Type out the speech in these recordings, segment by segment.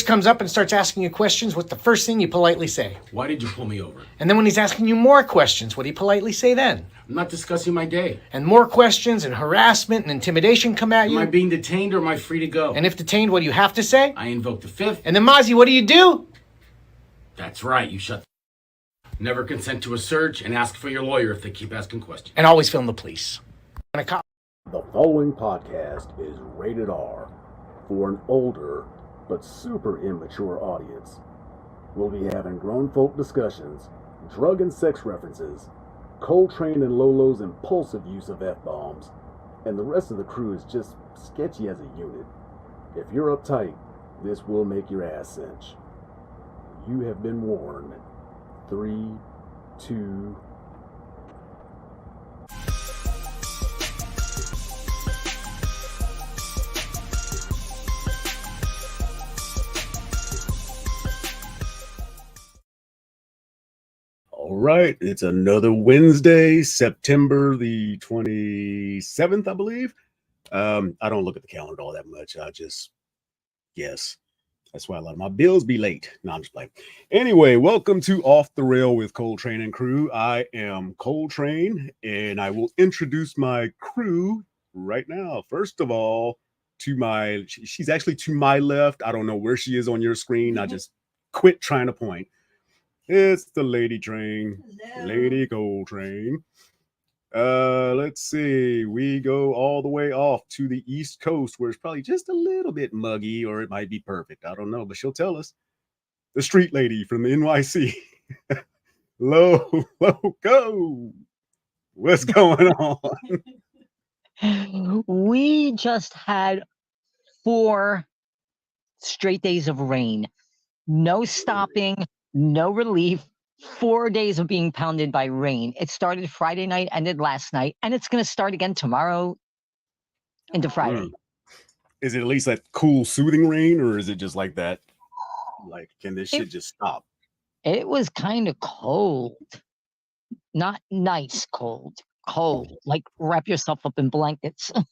comes up and starts asking you questions, what's the first thing you politely say? Why did you pull me over? And then when he's asking you more questions, what do you politely say then? I'm not discussing my day. And more questions and harassment and intimidation come at you. Am I being detained or am I free to go? And if detained, what do you have to say? I invoke the fifth. And then Mozzie, what do? That's right, you shut the Never consent to a search and ask for your lawyer if they keep asking questions. And always film the police. The following podcast is rated R for an older but super immature audience. We'll be having grown folk discussions, drug and sex references, Coletrane and LoLo's impulsive use of F-bombs, and the rest of the crew is just sketchy as a unit. If you're uptight, this will make your ass cinch. You have been warned. 3, 2... All right, it's another Wednesday, September the 27th, I believe. I don't look at the calendar all that much. I just guess. That's why a lot of my bills be late. No, I'm just playing. Anyway, welcome to Off the Rail with Coletrane and crew. I am Coletrane, and I will introduce my crew right now. First of all, she's actually to my left. I don't know where she is on your screen. I just quit trying to point. It's the Lady Train. Hello. Lady Coletrane. Let's see. We go all the way off to the East Coast, where it's probably just a little bit muggy, or it might be perfect. I don't know, but she'll tell us. The Street Lady from the NYC. Loco. What's going on? We just had 4 straight days of rain. No stopping. No relief, 4 days of being pounded by rain. It started Friday night, ended last night, and it's going to start again tomorrow into Friday. Is it at least that cool, soothing rain, or is it just like that? Like, can this shit just stop? It was kind of cold. Not nice cold. Cold. Like, wrap yourself up in blankets. Oh,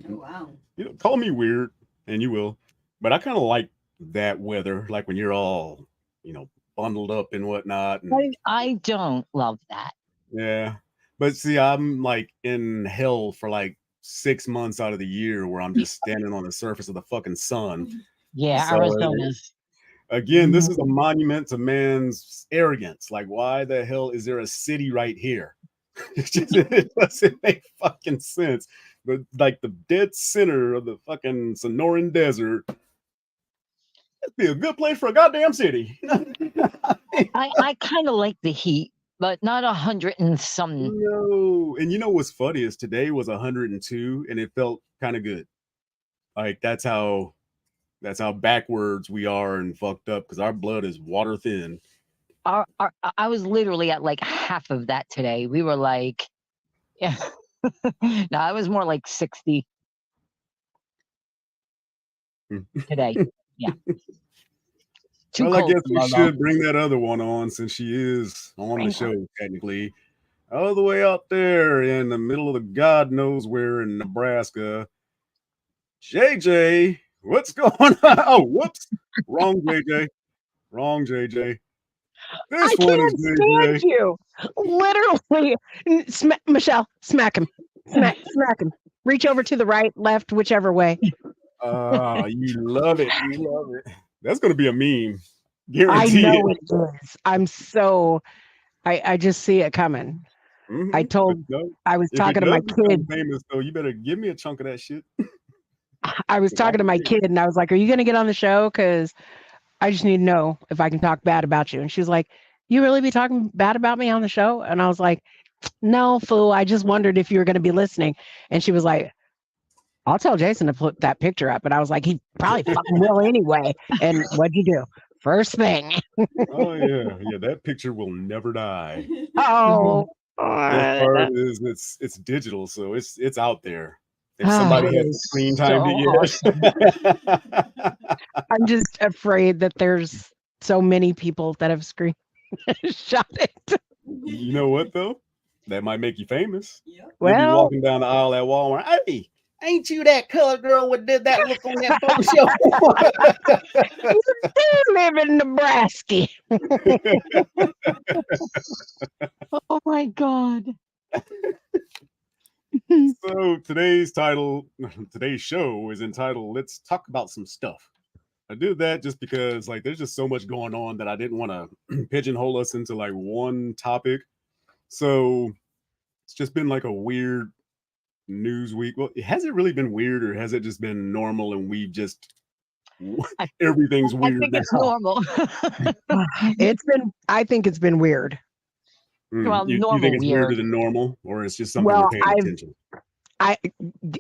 wow. You know, call me weird, and you will. But I kind of like that weather, like when you're all... bundled up and whatnot. And, I don't love that. Yeah. But see, I'm like in hell for like 6 months out of the year where I'm just standing on the surface of the fucking sun. Yeah, so, Arizona's. Again, this is a monument to man's arrogance. Like, why the hell is there a city right here? It doesn't make fucking sense. But like the dead center of the fucking Sonoran Desert. That'd be a good place for a goddamn city. I kind of like the heat, but not 100 and some. No, and you know what's funny is today was 102, and it felt kind of good. Like that's how backwards we are and fucked up because our blood is water thin. I was literally at like half of that today. We were like, yeah. No, I was more like 60 today. Yeah. Well, I guess we should bring that other one on since she is on the show, technically. All the way out there in the middle of the God knows where in Nebraska. JJ, what's going on? Oh, whoops. Wrong JJ. Wrong JJ. This I one can't is stand JJ. you. Literally. Michelle, smack him. Smack him. Reach over to the right, left, whichever way. You love it. You love it. That's going to be a meme. Guaranteed. I know it is. I'm so... I just see it coming. Mm-hmm. I was talking to my kid. Famous, though, you better give me a chunk of that shit. I was talking to my kid, and I was like, are you going to get on the show? Because I just need to know if I can talk bad about you. And she was like, you really be talking bad about me on the show? And I was like, no, fool. I just wondered if you were going to be listening. And she was like, I'll tell Jason to put that picture up. And I was like, he probably fucking will anyway. And what'd you do? First thing. Oh, yeah. That picture will never die. Oh. The part is it's digital, so it's out there. If somebody has screen time to get I'm just afraid that there's so many people that have shot it. You know what though? That might make you famous. Yep. You'll be Well, walking down the aisle at Walmart. Ain't you that color girl what did that look on that photo? You live in Nebraska. Oh my God. So today's show is entitled "Let's Talk About Some Stuff." I did that just because like there's just so much going on that I didn't want to pigeonhole us into like one topic. So it's just been like a weird news week. Well, has it really been weird, or has it just been normal and we've just everything's I weird think now? it's normal. I think it's been weird. Well, you normal think it's weirder weird. than normal, or it's just something Well, we're paying attention?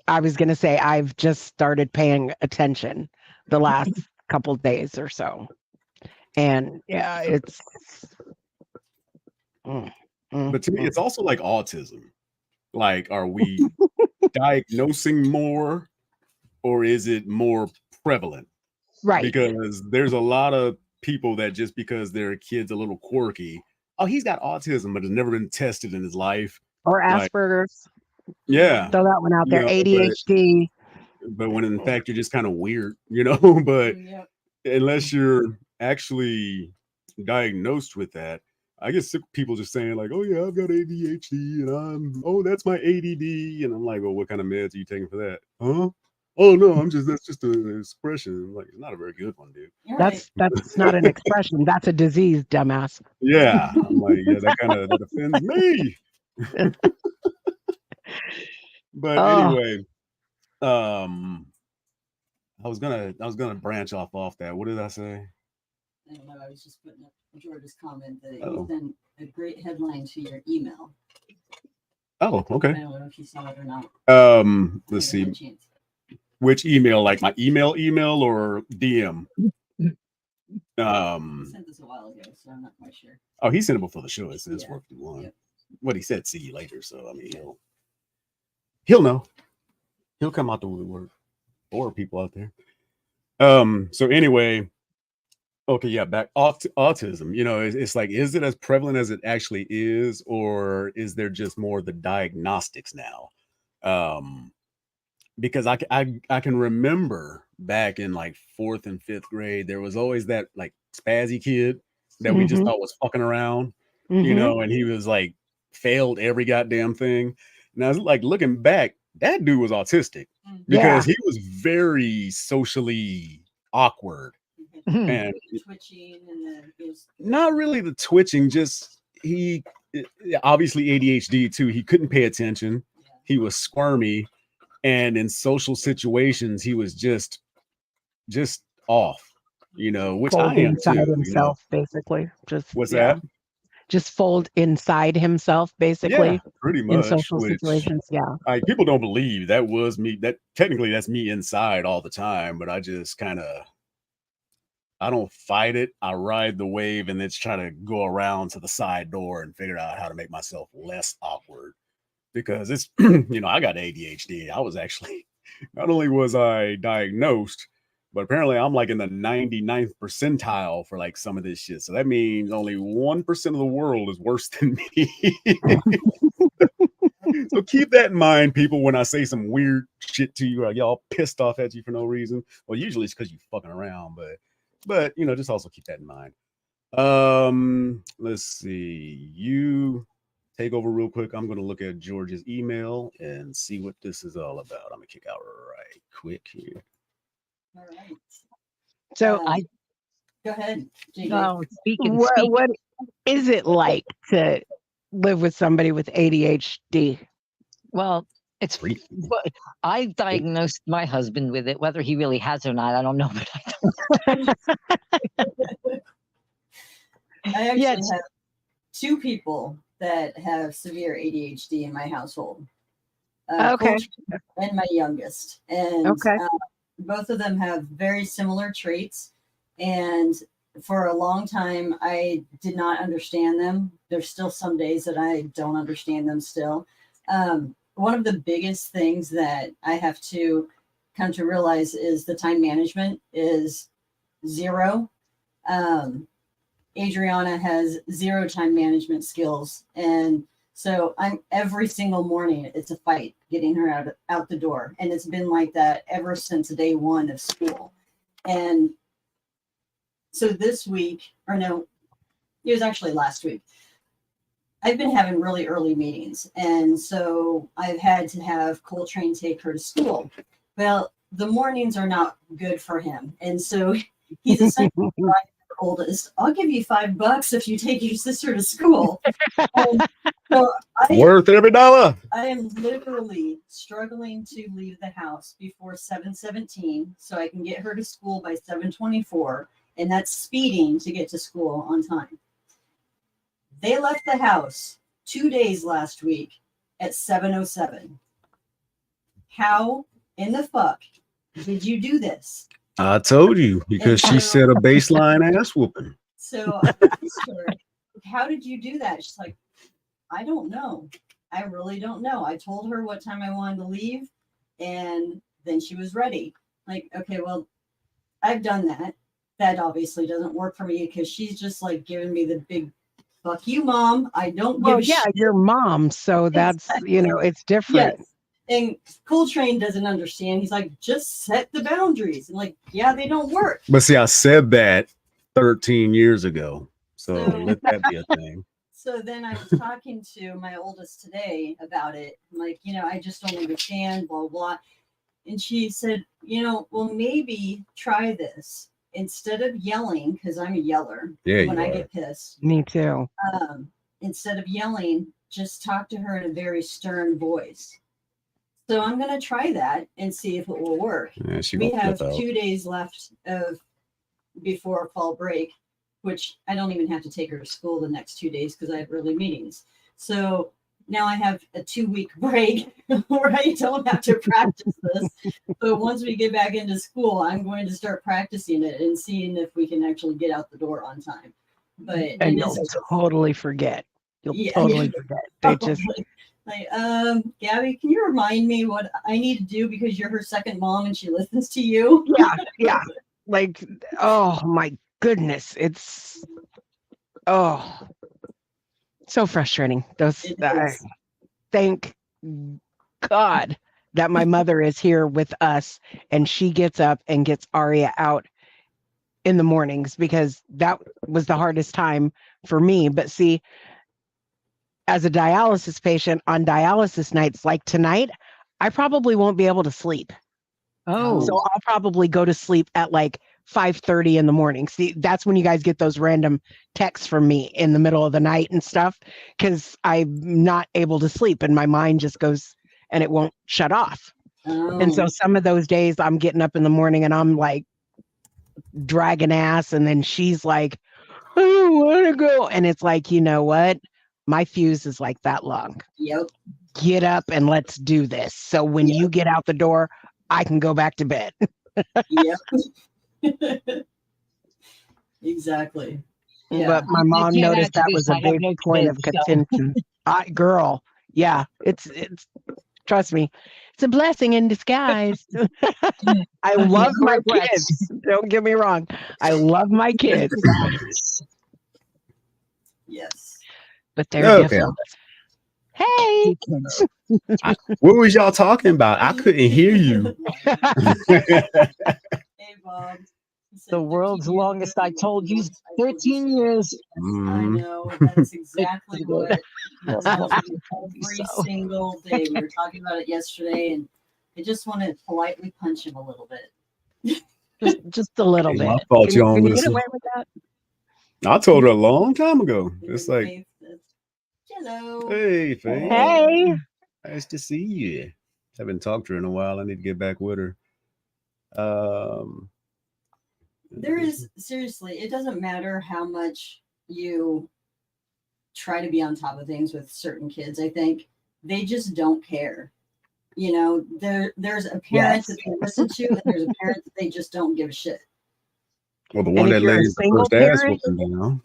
I was gonna say I've just started paying attention the last couple days or so, and yeah, it's. But to me, it's also like autism. Like, are we diagnosing more, or is it more prevalent? right. Because there's a lot of people that just because their kid's a little quirky, oh, he's got autism, but has never been tested in his life. Or Like, Asperger's. yeah. Throw that one out there. ADHD. But when in fact you're just kind of weird, but unless you're actually diagnosed with that, I get sick of people just saying like, oh yeah, I've got ADHD and that's my ADD. And I'm like, well, what kind of meds are you taking for that? Huh? Oh no, that's just an expression. I'm like, it's not a very good one, dude. That's not an expression. That's a disease, dumbass. Yeah. I'm like, yeah, that offends me. But anyway, I was gonna branch off that. What did I say? I don't know. I was just putting up George's comment that you sent a great headline to your email. Oh, okay. I don't know if you saw it or not. Let's see. Which email? Like my email or DM? I sent this a while ago, so I'm not quite sure. Oh, he sent it before the show. It says 4:51. Yep. What he said, see you later. So I mean, he'll know. He'll come out the woodwork, or people out there. So anyway, okay, yeah, back off to autism. It's like, is it as prevalent as it actually is, or is there just more the diagnostics now? Because I can remember back in like 4th and 5th grade, there was always that like spazzy kid that we just thought was fucking around, and he was like failed every goddamn thing. And I was like, looking back, that dude was autistic because he was very socially awkward and twitching and not really the twitching, just he obviously ADHD too. He couldn't pay attention. He was squirmy. And in social situations, he was just off, which fold I am inside too. Himself, basically. What's that? Just fold inside himself, basically. Yeah, pretty much. In social situations, people don't believe that was me. That technically that's me inside all the time, but I just I don't fight it. I ride the wave and then try to go around to the side door and figure out how to make myself less awkward. Because it's, I got ADHD. I was actually, not only was I diagnosed, but apparently I'm like in the 99th percentile for like some of this shit. So that means only 1% of the world is worse than me. So keep that in mind, people, when I say some weird shit to you, or y'all pissed off at you for no reason. Well, usually it's because you fucking around, but just also keep that in mind. Let's see. You take over real quick. I'm going to look at George's email and see what this is all about. I'm going to kick out right quick here. All right. So go ahead, JJ. No, what is it like to live with somebody with ADHD? Well, it's I diagnosed my husband with it. Whether he really has or not, I don't know. But I actually have 2 people that have severe ADHD in my household. Okay. Coletrane and my youngest. And both of them have very similar traits. And for a long time, I did not understand them. There's still some days that I don't understand them still. One of the biggest things that I have to come to realize is the time management is 0. Adriana has 0 time management skills. And so every single morning it's a fight getting her out the door. And it's been like that ever since day one of school. And so this week, or no, it was actually last week, I've been having really early meetings. And so I've had to have Coletrane take her to school. Well, the mornings are not good for him. And so he's essentially my oldest. I'll give you $5 if you take your sister to school. So Worth every dollar. I am literally struggling to leave the house before 7:17 so I can get her to school by 7:24. And that's speeding to get to school on time. They left the house 2 days last week at 7:07. How in the fuck did you do this? I told you, because she set a baseline ass whooping. So I asked her, how did you do that? She's like, I don't know. I really don't know. I told her what time I wanted to leave, and then she was ready. Like, okay, well, I've done that. That obviously doesn't work for me because she's just like giving me the big fuck you, mom. I don't give a shit. Your mom. So that's, Exactly. you know, it's different. Yes. And Coletrane doesn't understand. He's like, just set the boundaries. And like, yeah, they don't work. But see, I said that 13 years ago. So let that be a thing. So then I was talking to my oldest today about it. I'm like, you know, I just don't understand, blah, blah. And she said, you know, well, maybe try this. Instead of yelling, because I'm a yeller when I get pissed. Me too. Instead of yelling, just talk to her in a very stern voice. So I'm going to try that and see if it will work. Yeah, We have 2 days left before fall break, which I don't even have to take her to school the next 2 days because I have early meetings. So now I have a 2-week break where I don't have to practice this. But once we get back into school, I'm going to start practicing it and seeing if we can actually get out the door on time. But And you'll totally forget. You'll totally forget. They just like, Gabby, can you remind me what I need to do because you're her second mom and she listens to you? yeah. Like, oh my goodness. It's so frustrating. Thank God that my mother is here with us and she gets up and gets Aria out in the mornings, because that was the hardest time for me. But see, as a dialysis patient on dialysis nights like tonight, I probably won't be able to sleep. So I'll probably go to sleep at like 5:30 in the morning. See, that's when you guys get those random texts from me in the middle of the night and stuff, because I'm not able to sleep and my mind just goes and it won't shut off. And so some of those days I'm getting up in the morning and I'm like dragging ass, and then she's like, I don't want to go. And it's like, you know what? My fuse is like that long. Yep. Get up and let's do this. So when you get out the door, I can go back to bed. Yep. Exactly. Yeah. But my mom noticed that was a big point of contention. Girl, yeah, it's trust me, it's a blessing in disguise. I love my kids. Don't get me wrong. I love my kids. Yes. But they're different. Hey. What was y'all talking about? I couldn't hear you. Hey, Bob. The world's longest, I told you, 13 years. I know. That's exactly what every single day. We were talking about it yesterday, and I just want to politely punch him a little bit. Just a little bit. My fault, you don't Can you get listen. away with that? I told her a long time ago. It's like, Faith says, hello. hey, Faith. Hey. Nice to see you. Haven't talked to her in a while. I need to get back with her. There is, seriously, it doesn't matter how much you try to be on top of things with certain kids. I think they just don't care. You know, there's a parent that they listen to, and there's a parent that they just don't give a shit. Well, the one that lays the first ass whooping down.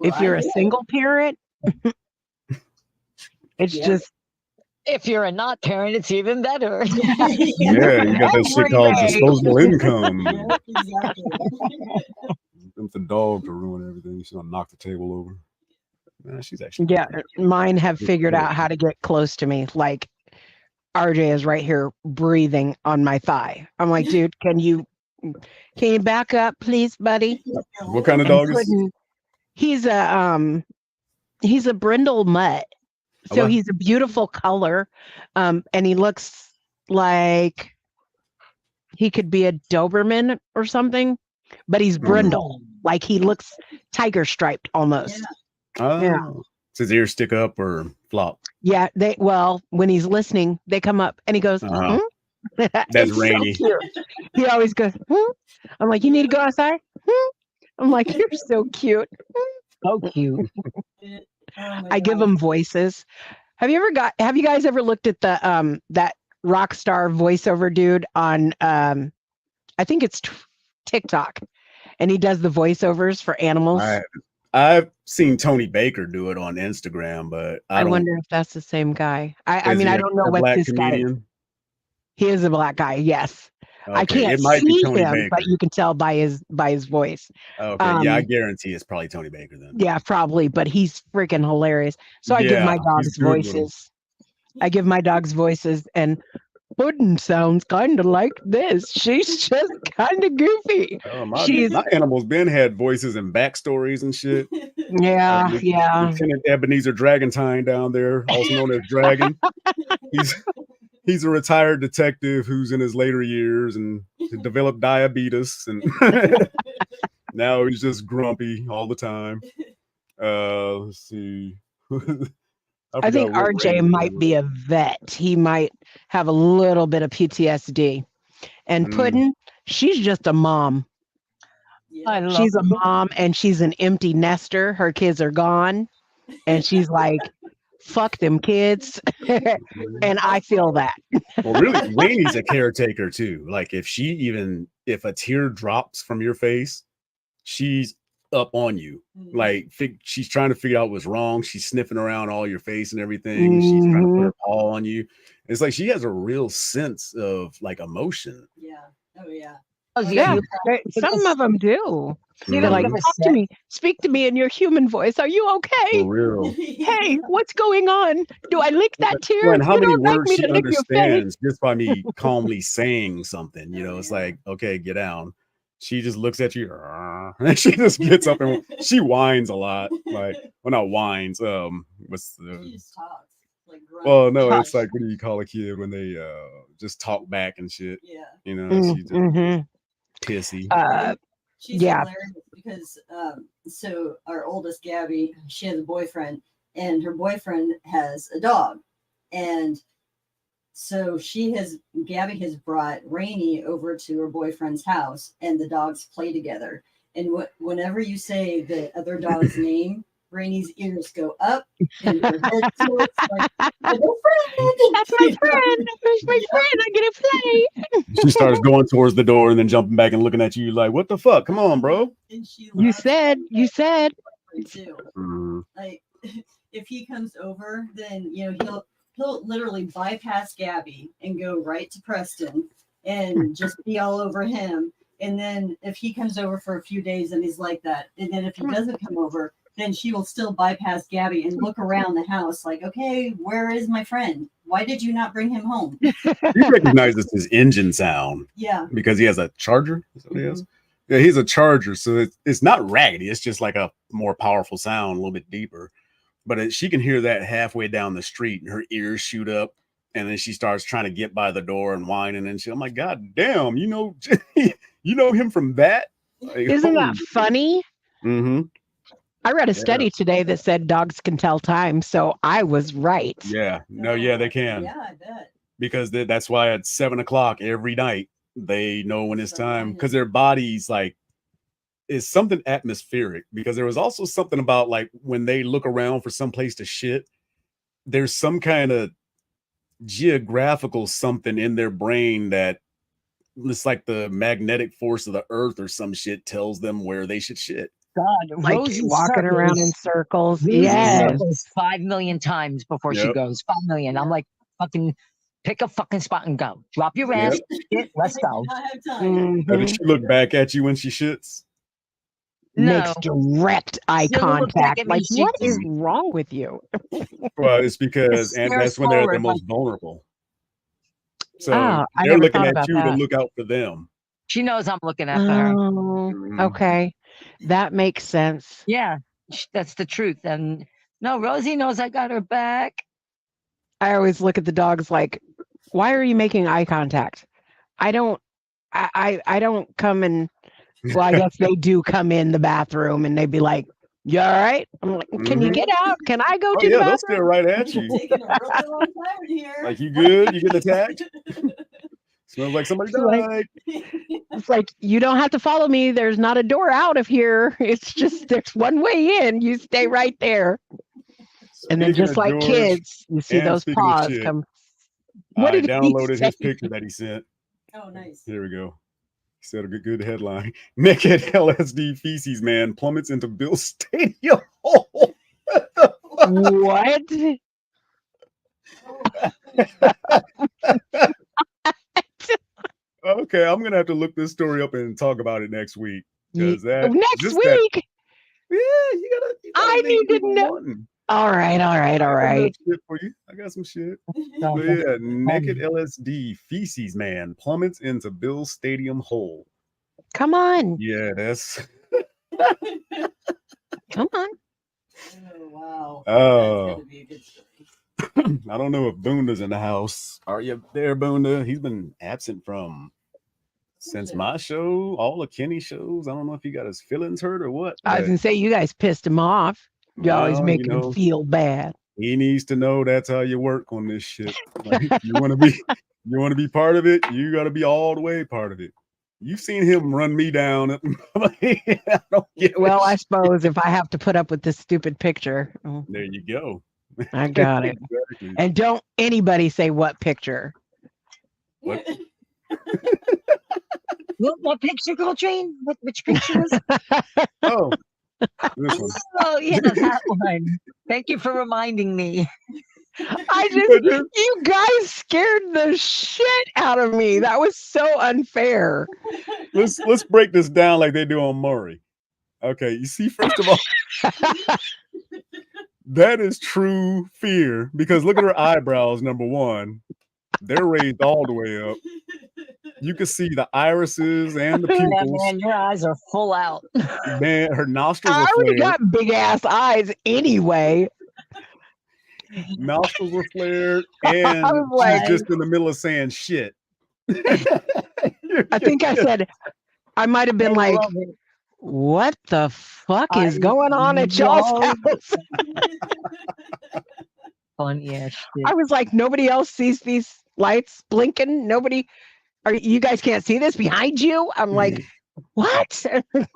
If you're a single parent, it's just. If you're a not parent, it's even better. Yeah, you got that shit called disposable income. Yeah, exactly. Them the dog to ruin everything. She's gonna knock the table over. Nah, she's actually Mine have figured out how to get close to me. Like RJ is right here breathing on my thigh. I'm like, dude, can you back up, please, buddy? What kind of And dog is? Puddin', he's a brindle mutt. So wow. he's a beautiful color. And he looks like he could be a Doberman or something, but he's brindle. Like he looks tiger striped almost. Oh, Yeah. Does his ears stick up or flop? Yeah, when he's listening, they come up and he goes, Uh-huh. "Hmm?" That's It's so Rainy. cute. He always goes, "Hmm?" I'm like, you need to go outside? Hmm? I'm like, you're so cute. So cute. I give them voices. Have you guys ever looked at the that rock star voiceover dude on I think it's TikTok, and he does the voiceovers for animals? I've seen Tony Baker do it on Instagram, but I wonder if that's the same guy. I mean, he I don't know a what black this guy. comedian? He is a black guy. Yes, I Okay, can't it might be see Tony him, Baker. but you can tell by his voice. Okay, yeah, I guarantee it's probably Tony Baker then. Yeah, probably, but he's freaking hilarious. So I give Yeah, my he's dogs good with 'em. voices. I give my dogs voices, and Puddin' sounds kind of like this. She's just kind of goofy. Oh, my She's animals been had voices and backstories and shit. yeah. Lieutenant Ebenezer Dragantine down there, also known as Dragon. He's a retired detective who's in his later years and developed diabetes, and now he's just grumpy all the time. Let's see. I think RJ might be a vet. He might have a little bit of PTSD. And Puddin', she's just a mom. She's a mom, and she's an empty nester. Her kids are gone, and she's like, fuck them kids. And I feel that. Well, really, Rainy's a caretaker too. Like if a tear drops from your face, she's up on you. Like she's trying to figure out what's wrong. She's sniffing around all your face and everything. She's trying to put her paw on you. It's like she has a real sense of like emotion. Yeah. Oh yeah. Oh, Yeah, some of them do. They're like, talk to me, speak to me in your human voice. Are you okay? For real. Hey, what's going on? Do I lick that tear? Well, and how You many don't like words me she to lick your face? understands just by me calmly saying something? You know, it's like, okay, get down. She just looks at you, and she just gets up and she whines a lot. Like, well, not whines. What's the? She just talks. Like Well, no, it's like, what do you call a kid when they just talk back and shit? Yeah. You know, she's just pissy. She's hilarious because so our oldest Gabby, she has a boyfriend, and her boyfriend has a dog, and so Gabby has brought Rainy over to her boyfriend's house, and the dogs play together. And whenever you say the other dog's name, Rainy's ears go up, and her head tilts like, "That's my friend. That's my friend. Who's my friend? I get to play." She starts going towards the door and then jumping back and looking at you like, "What the fuck? Come on, bro." And she You said. too. Like if he comes over, then he'll literally bypass Gabby and go right to Preston and just be all over him. And then if he comes over for a few days and he's like that, and then if he doesn't come over, then she will still bypass Gabby and look around the house like, okay, where is my friend? Why did you not bring him home? He recognizes his engine sound. Yeah. Because he has a Charger. Is that what he has? Yeah, he's a Charger. So it's not raggedy. It's just like a more powerful sound, a little bit deeper. But she can hear that halfway down the street and her ears shoot up. And then she starts trying to get by the door and whining. And I'm like, God damn, you know him from that? Like, Isn't that funny? Mm-hmm. I read a study today that said dogs can tell time, so I was right. Yeah. No, yeah, they can. Yeah, I bet. Because that's why at 7:00 every night they know when it's time, because their bodies like is something atmospheric. Because there was also something about like when they look around for some place to shit, there's some kind of geographical something in their brain that it's like the magnetic force of the earth or some shit tells them where they should shit. God, like walking around in circles. Yes. 5 million times before she goes. 5 million. I'm like, fucking pick a fucking spot and go. Drop your ass. Shit, let's go. Did she look back at you when she shits? No. Makes direct eye contact. Like, what is wrong with you? Well, it's because and that's when they're the most vulnerable. So I they're never looking thought at about you to that. look out for them. She knows I'm looking after her. Oh, Mhm. okay. That makes sense. Yeah, that's the truth. And no, Rosie knows I got her back. I always look at the dogs like, why are you making eye contact? I don't come in. Well, I guess they do come in the bathroom and they'd be like, you all right? I'm like, can you Mhm. get out? Can I go Oh to the yeah, they'll bathroom? stare right at you. Taking a really long time in here. Like, you good? You getting attacked? Smells like somebody died. It's like, you don't have to follow me. There's not a door out of here. It's just, there's one way in. You stay right there. And then Speaking just of like George, kids, you see and those speaking of paws shit, come. What I did he downloaded say? his picture that he sent. Oh, nice. Here we go. He said a good headline. Naked LSD feces man plummets into Bill Stadium hole. What? Okay, I'm gonna have to look this story up and talk about it next week. Because that Next just that, week? yeah, you gotta I make need to people know. wanting. All right. I got shit for you. I got some shit. So Okay. yeah, naked LSD feces man plummets into Bill Stadium hole. Come on. Yeah, that's Come on. Oh, wow. Oh. That's gonna be a good story. I don't know if Boonda's in the house. Are you there, Boonda? He's been absent from since my show, all the Kenny shows. I don't know if he got his feelings hurt or what. I was going to say, you guys pissed him off. You always Well, make you him know, feel bad. he needs to know that's how you work on this shit. Like, you want to be part of it, you got to be all the way part of it. You've seen him run me down. I don't give a Well, I shit. suppose if I have to put up with this stupid picture, There you go. I got it. Exactly. And don't anybody say what picture. What? What picture, Coletrane? Which picture was it? Oh, this one. Oh, yeah, that one. Thank you for reminding me. You guys scared the shit out of me. That was so unfair. Let's break this down like they do on Maury. Okay, you see, first of all, that is true fear because look at her eyebrows. Number one, they're raised all the way up. You can see the irises and the Yeah, pupils. man, your eyes are full out. Man, her nostrils I are already flared. got big ass eyes anyway. Nostrils are flared, and I was like- she's just in the middle of saying shit. I think I said, I might have been I like, love it. what the fuck is I going on at y'all's love house? Funny ass shit. I was like, nobody else sees these lights blinking. Nobody, you guys can't see this behind you? I'm like, what?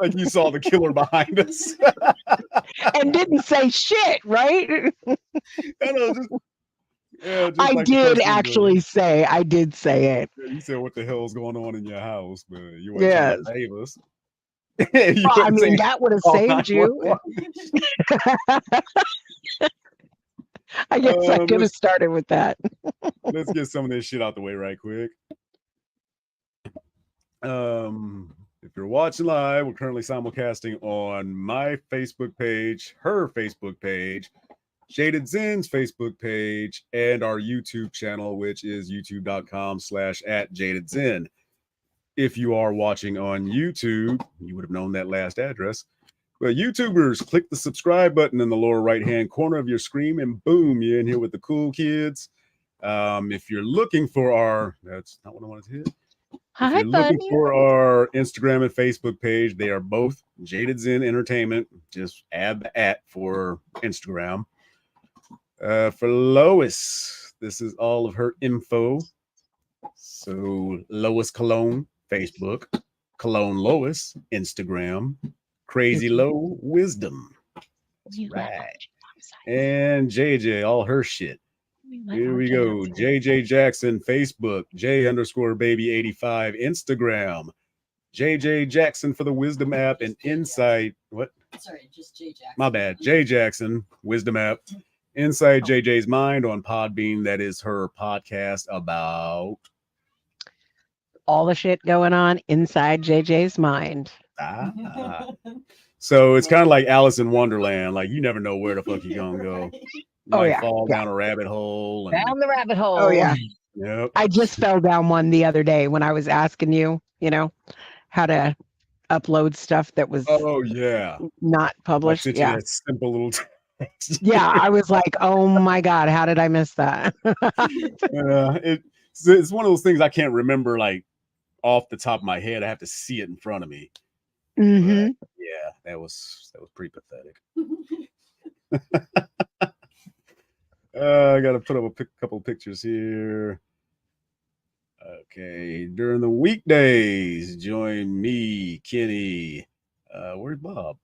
Like you saw the killer behind us. And didn't say shit, right? I know, just I like the did first actually say, I did say it. you said what the hell's going on in your house, but you weren't Yes. trying to save us. Well, You I weren't mean, saying, that would have "Oh, saved you. 911." I guess I could have let's- started with that. Let's get some of this shit out the way right quick. If you're watching live, we're currently simulcasting on my Facebook page, her Facebook page, Jaded Zen's Facebook page, and our YouTube channel, which is youtube.com/@JadedZen. If you are watching on YouTube, you would have known that last address. But YouTubers, click the subscribe button in the lower right-hand corner of your screen, and boom, you're in here with the cool kids. If you're looking for that's not what I wanted to hit. Hi, If you're looking buddy. for our Instagram and Facebook page, they are both Jaded Zen Entertainment. Just add the @ for Instagram. For Lois, this is all of her info. So Lois Cologne, Facebook. Cologne Lois, Instagram. Crazy Low Wisdom. That's right. And JJ, all her shit. Here we go. JJ Jackson, Facebook. J_baby85, Instagram. JJ Jackson for the Wisdom app and Insight. What? Sorry, just J Jackson. My bad. J Jackson, Wisdom app. Inside JJ's Mind on Podbean. That is her podcast about All the shit going on inside JJ's mind. So it's kind of like Alice in Wonderland. Like you never know where the fuck you're gonna go. You Oh, might yeah. fall down a rabbit hole. And Down the rabbit hole. Oh, yeah. Yep. I just fell down one the other day when I was asking you, how to upload stuff that was Oh yeah. not I published. sent you Yeah. that simple little text. Yeah. I was like, oh my God, how did I miss that? It's one of those things I can't remember like off the top of my head. I have to see it in front of me. Mm-hmm. But, yeah, that was pretty pathetic. I got to put up a couple of pictures here. Okay, during the weekdays, join me, Kenny. Where's Bob?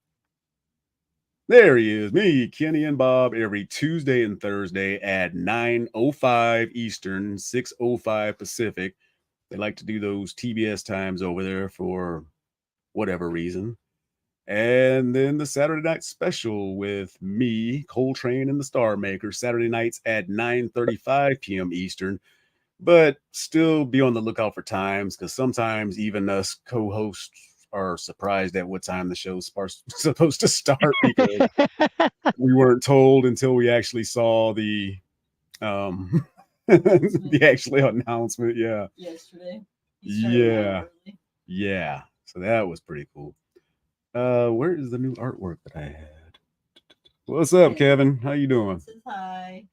There he is, me, Kenny, and Bob every Tuesday and Thursday at 9:05 Eastern, 6:05 Pacific. They like to do those TBS times over there for whatever reason. And then the Saturday night special with me, Coletrane and the Star Maker, Saturday nights at 9:35 p.m. Eastern. But still be on the lookout for times, because sometimes even us co-hosts are surprised at what time the show's supposed to start, because we weren't told until we actually saw the the actual announcement. Yeah. Yesterday. Yeah. So that was pretty cool. Where is the new artwork that I had? What's up, Kevin? How you doing? Says hi.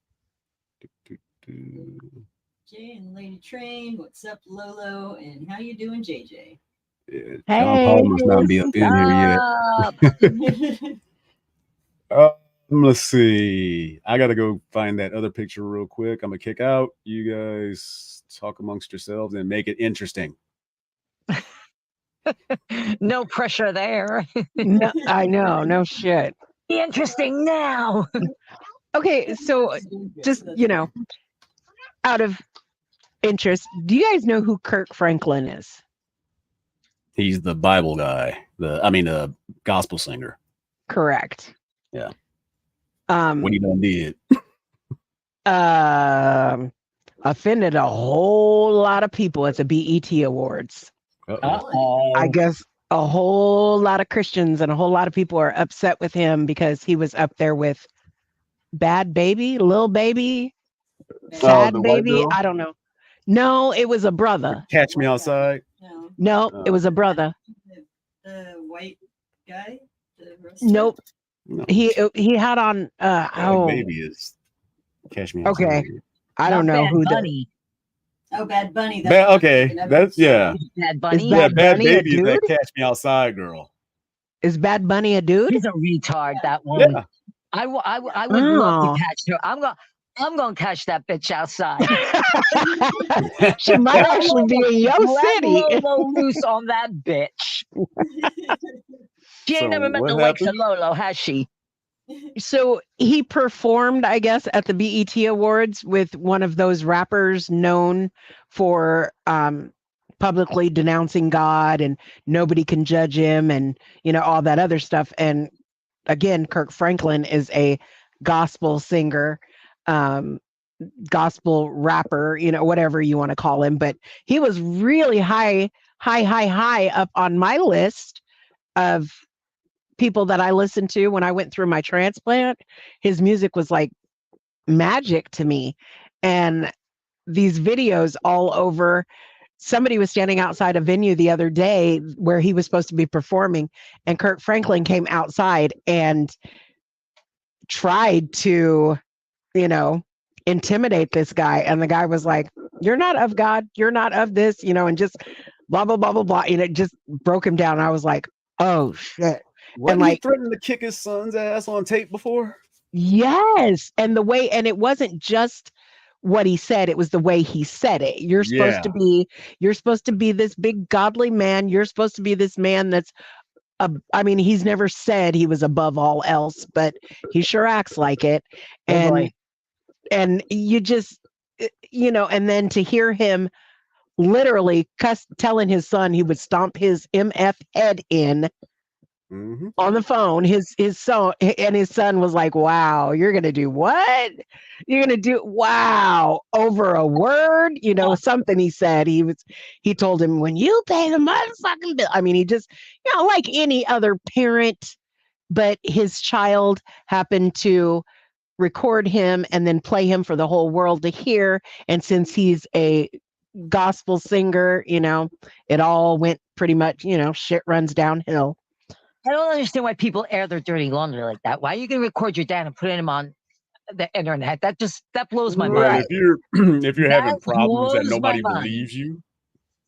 Jay and Lady Trane, what's up, Lolo, and how you doing, JJ? Yeah, John Paul must not be up in here yet. Let's see. I gotta go find that other picture real quick. I'm gonna kick out. You guys talk amongst yourselves and make it interesting. No pressure there. No, I know. No shit. Interesting now. Okay, so just, out of interest, do you guys know who Kirk Franklin is? He's the Bible guy. The gospel singer. Correct. Yeah. What he done did? Offended a whole lot of people at the BET Awards. I guess a whole lot of Christians and a whole lot of people are upset with him because he was up there with Bad Baby, Lil Baby, Sad Baby. I don't know. No, it was a brother. Catch Me Outside. No, it was a brother. The white guy. Nope. No. He had on. Baby is Catch Me Outside. Okay, I don't know who Bunny. Bad Bunny. That's yeah. Bad Bunny. Bad Baby is that Catch Me Outside girl. Is Bad Bunny a dude? He's a retard. That one. Yeah. I would love to catch her. I'm gonna catch that bitch outside. She might actually be in your city. Loose on that bitch. She ain't never met the likes of LoLo, has she? So he performed, I guess, at the BET Awards with one of those rappers known for publicly denouncing God and nobody can judge him and, all that other stuff. And again, Kirk Franklin is a gospel singer, gospel rapper, whatever you want to call him. But he was really high up on my list of people that I listened to when I went through my transplant. His music was like magic to me. And these videos all over. Somebody was standing outside a venue the other day where he was supposed to be performing, and Kirk Franklin came outside and tried to, intimidate this guy. And the guy was like, "You're not of God. You're not of this," and just blah, blah, blah, blah, blah. And it just broke him down. I was like, oh shit. Wasn't he threatening to kick his son's ass on tape before? Yes. And it wasn't just what he said, it was the way he said it. You're supposed to be this big godly man. You're supposed to be this man that's he's never said he was above all else, but he sure acts like it. And you just, and then to hear him literally telling his son he would stomp his MF head in on the phone, his son, and his son was like, "Wow, you're gonna do what? You're gonna do wow over a word?" Something he said. He told him, "When you pay the motherfucking bill." He just, like any other parent, but his child happened to record him and then play him for the whole world to hear. And since he's a gospel singer, it all went pretty much, shit runs downhill. I don't understand why people air their dirty laundry like that. Why are you going to record your dad and put him on the internet? That blows my Well, mind. if you're having That problems that blows nobody my mind. believes you,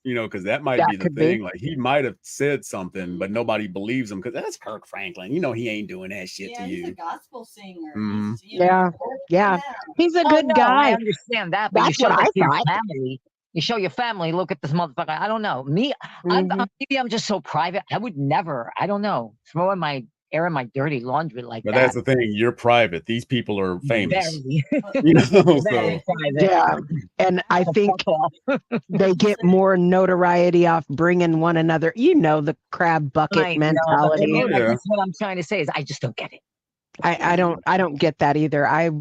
because that might That be the could thing. be. Like he might have said something, but nobody believes him because that's Kirk Franklin. He ain't doing that shit Yeah, to he's a you. gospel singer. Mhm. He's, you know, Yeah. Yeah. He's a good no, guy. I understand that, but you That's show what I your thought. family. You show your family. Look at this motherfucker. I don't know. Me, maybe I'm just so private. I would never. I don't know. Airing my dirty laundry like But that. that's the thing. You're private. These people are famous. Very, So very private. Yeah. And I So think fuck off. they get more notoriety off bringing one another, the crab bucket I know, but mentality. Oh, yeah. that's what I'm trying to say is I just don't get it. I don't get that either. I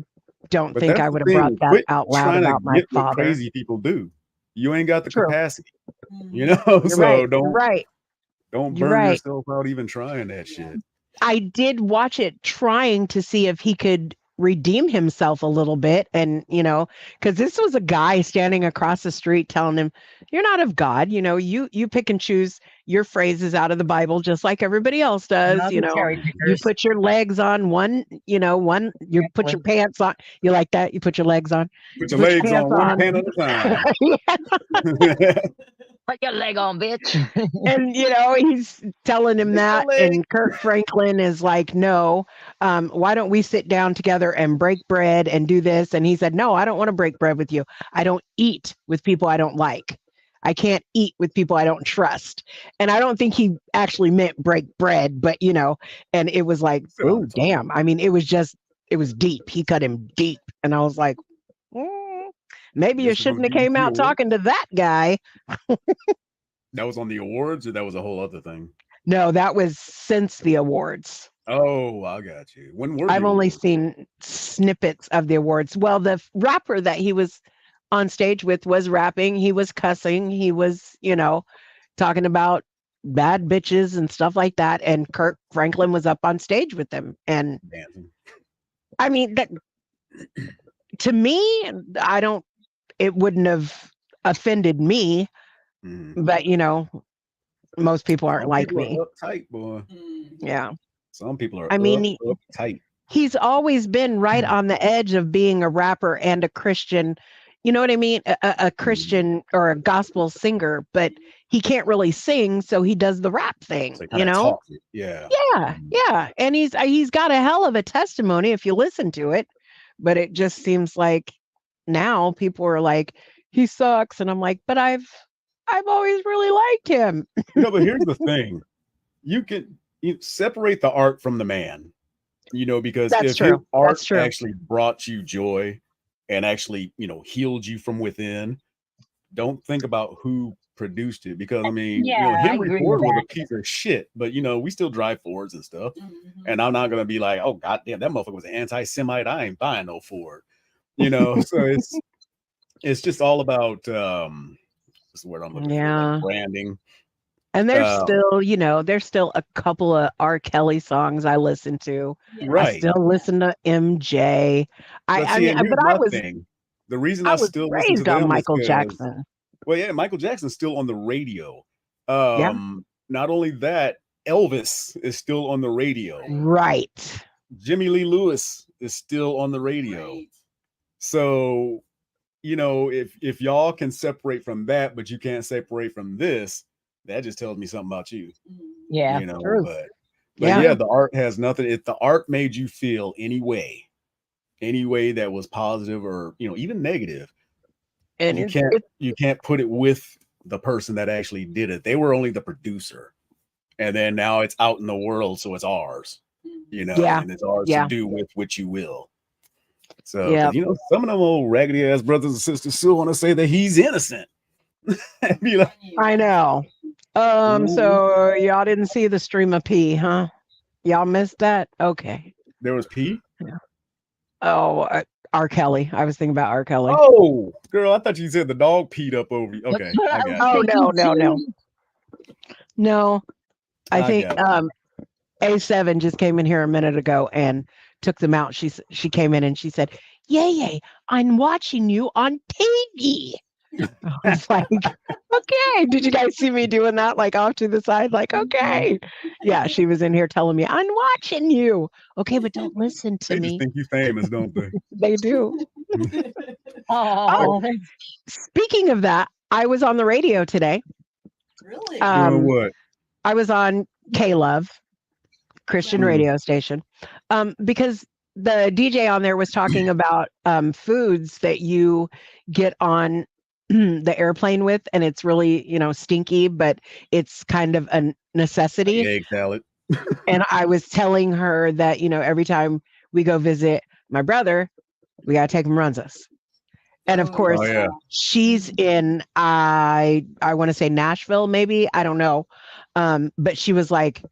don't But think that's I the would have thing. brought that Quit out loud trying to about my get what father. crazy people do. You ain't got the True. capacity. You're So right. don't You're right. don't You're burn right. yourself out even trying that shit. I did watch it trying to see if he could redeem himself a little bit. And, because this was a guy standing across the street telling him, you're not of God. You pick and choose your phrases out of the Bible, just like everybody else does. Not the cherry You pickers. put your legs on one, you put your pants on. You like that? You put your legs on. Put your legs on one pan at a time. Put your leg on, bitch. And he's telling him that, and Kirk Franklin is like, no, why don't we sit down together and break bread and do this? And he said, no, I don't want to break bread with you. I don't eat with people I don't like. I can't eat with people I don't trust. And I don't think he actually meant break bread, but and it was like, oh damn. I mean, it was deep. He cut him deep, and I was like, maybe you shouldn't have came out talking to that guy. That was on the awards, or that was a whole other thing? No, that was since the awards. Oh, I got you. When were I've the only awards? seen snippets of the awards. Well, the rapper that he was on stage with was rapping. He was cussing. He was, talking about bad bitches and stuff like that. And Kirk Franklin was up on stage with them. And Dancing. I mean, that to me, it wouldn't have offended me. But most people aren't like me. Uptight, boy. Yeah. Some people are uptight. He's always been right on the edge of being a rapper and a Christian. You know what I mean? A Christian or a gospel singer, but he can't really sing, so he does the rap thing. So talk it. Yeah. Yeah. And he's got a hell of a testimony if you listen to it. But it just seems like now people are like, he sucks, and I'm like, but I've always really liked him. But here's the thing. You can separate the art from the man, because That's if true. his art That's true. actually brought you joy and actually, healed you from within, don't think about who produced it. Because, I mean, Henry Ford was a piece of shit, but, we still drive Fords and stuff. And I'm not going to be like, oh, goddamn, that motherfucker was an anti-Semite. I ain't buying no Ford, So it's just all about, what's the word I'm looking for? Like branding. And there's still a couple of R. Kelly songs I listen to. Right. I still listen to MJ. The reason I I was still listen to raised them on Michael is Jackson. Well, yeah, Michael Jackson's still on the radio. Not only that, Elvis is still on the radio. Right. Jimmy Lee Lewis is still on the radio. Right. So, if y'all can separate from that, but you can't separate from this, that just tells me something about you. Yeah. True. But the art has nothing. If the art made you feel any way that was positive or even negative, and you can't put it with the person that actually did it. They were only the producer, and then now it's out in the world, so it's ours. And it's ours to do with what you will. So some of them old raggedy ass brothers and sisters still want to say that he's innocent. Be like, I know. So y'all didn't see the stream of pee, huh? Y'all missed that? Okay. There was pee? Yeah. Oh, R. Kelly. I was thinking about R. Kelly. Oh, girl, I thought you said the dog peed up over you. Okay. I got it. No. No. I think A7 just came in here a minute ago and took them out, she came in and she said, "Yay, I'm watching you on TV." I was like, okay. Did you guys see me doing that, like off to the side? Like, okay. Yeah, she was in here telling me, "I'm watching you." Okay, but don't listen to They me. just think you famous, don't they? They do. Oh, Speaking of that, I was on the radio today. Really? Doing what? I was on K-Love, Christian radio station, because the DJ on there was talking about foods that you get on the airplane with, and it's really, stinky, but it's kind of a necessity. Egg salad. And I was telling her that, every time we go visit my brother, we got to take him Runzas. And of course, she's in, I want to say Nashville, maybe, I don't know. But she was like,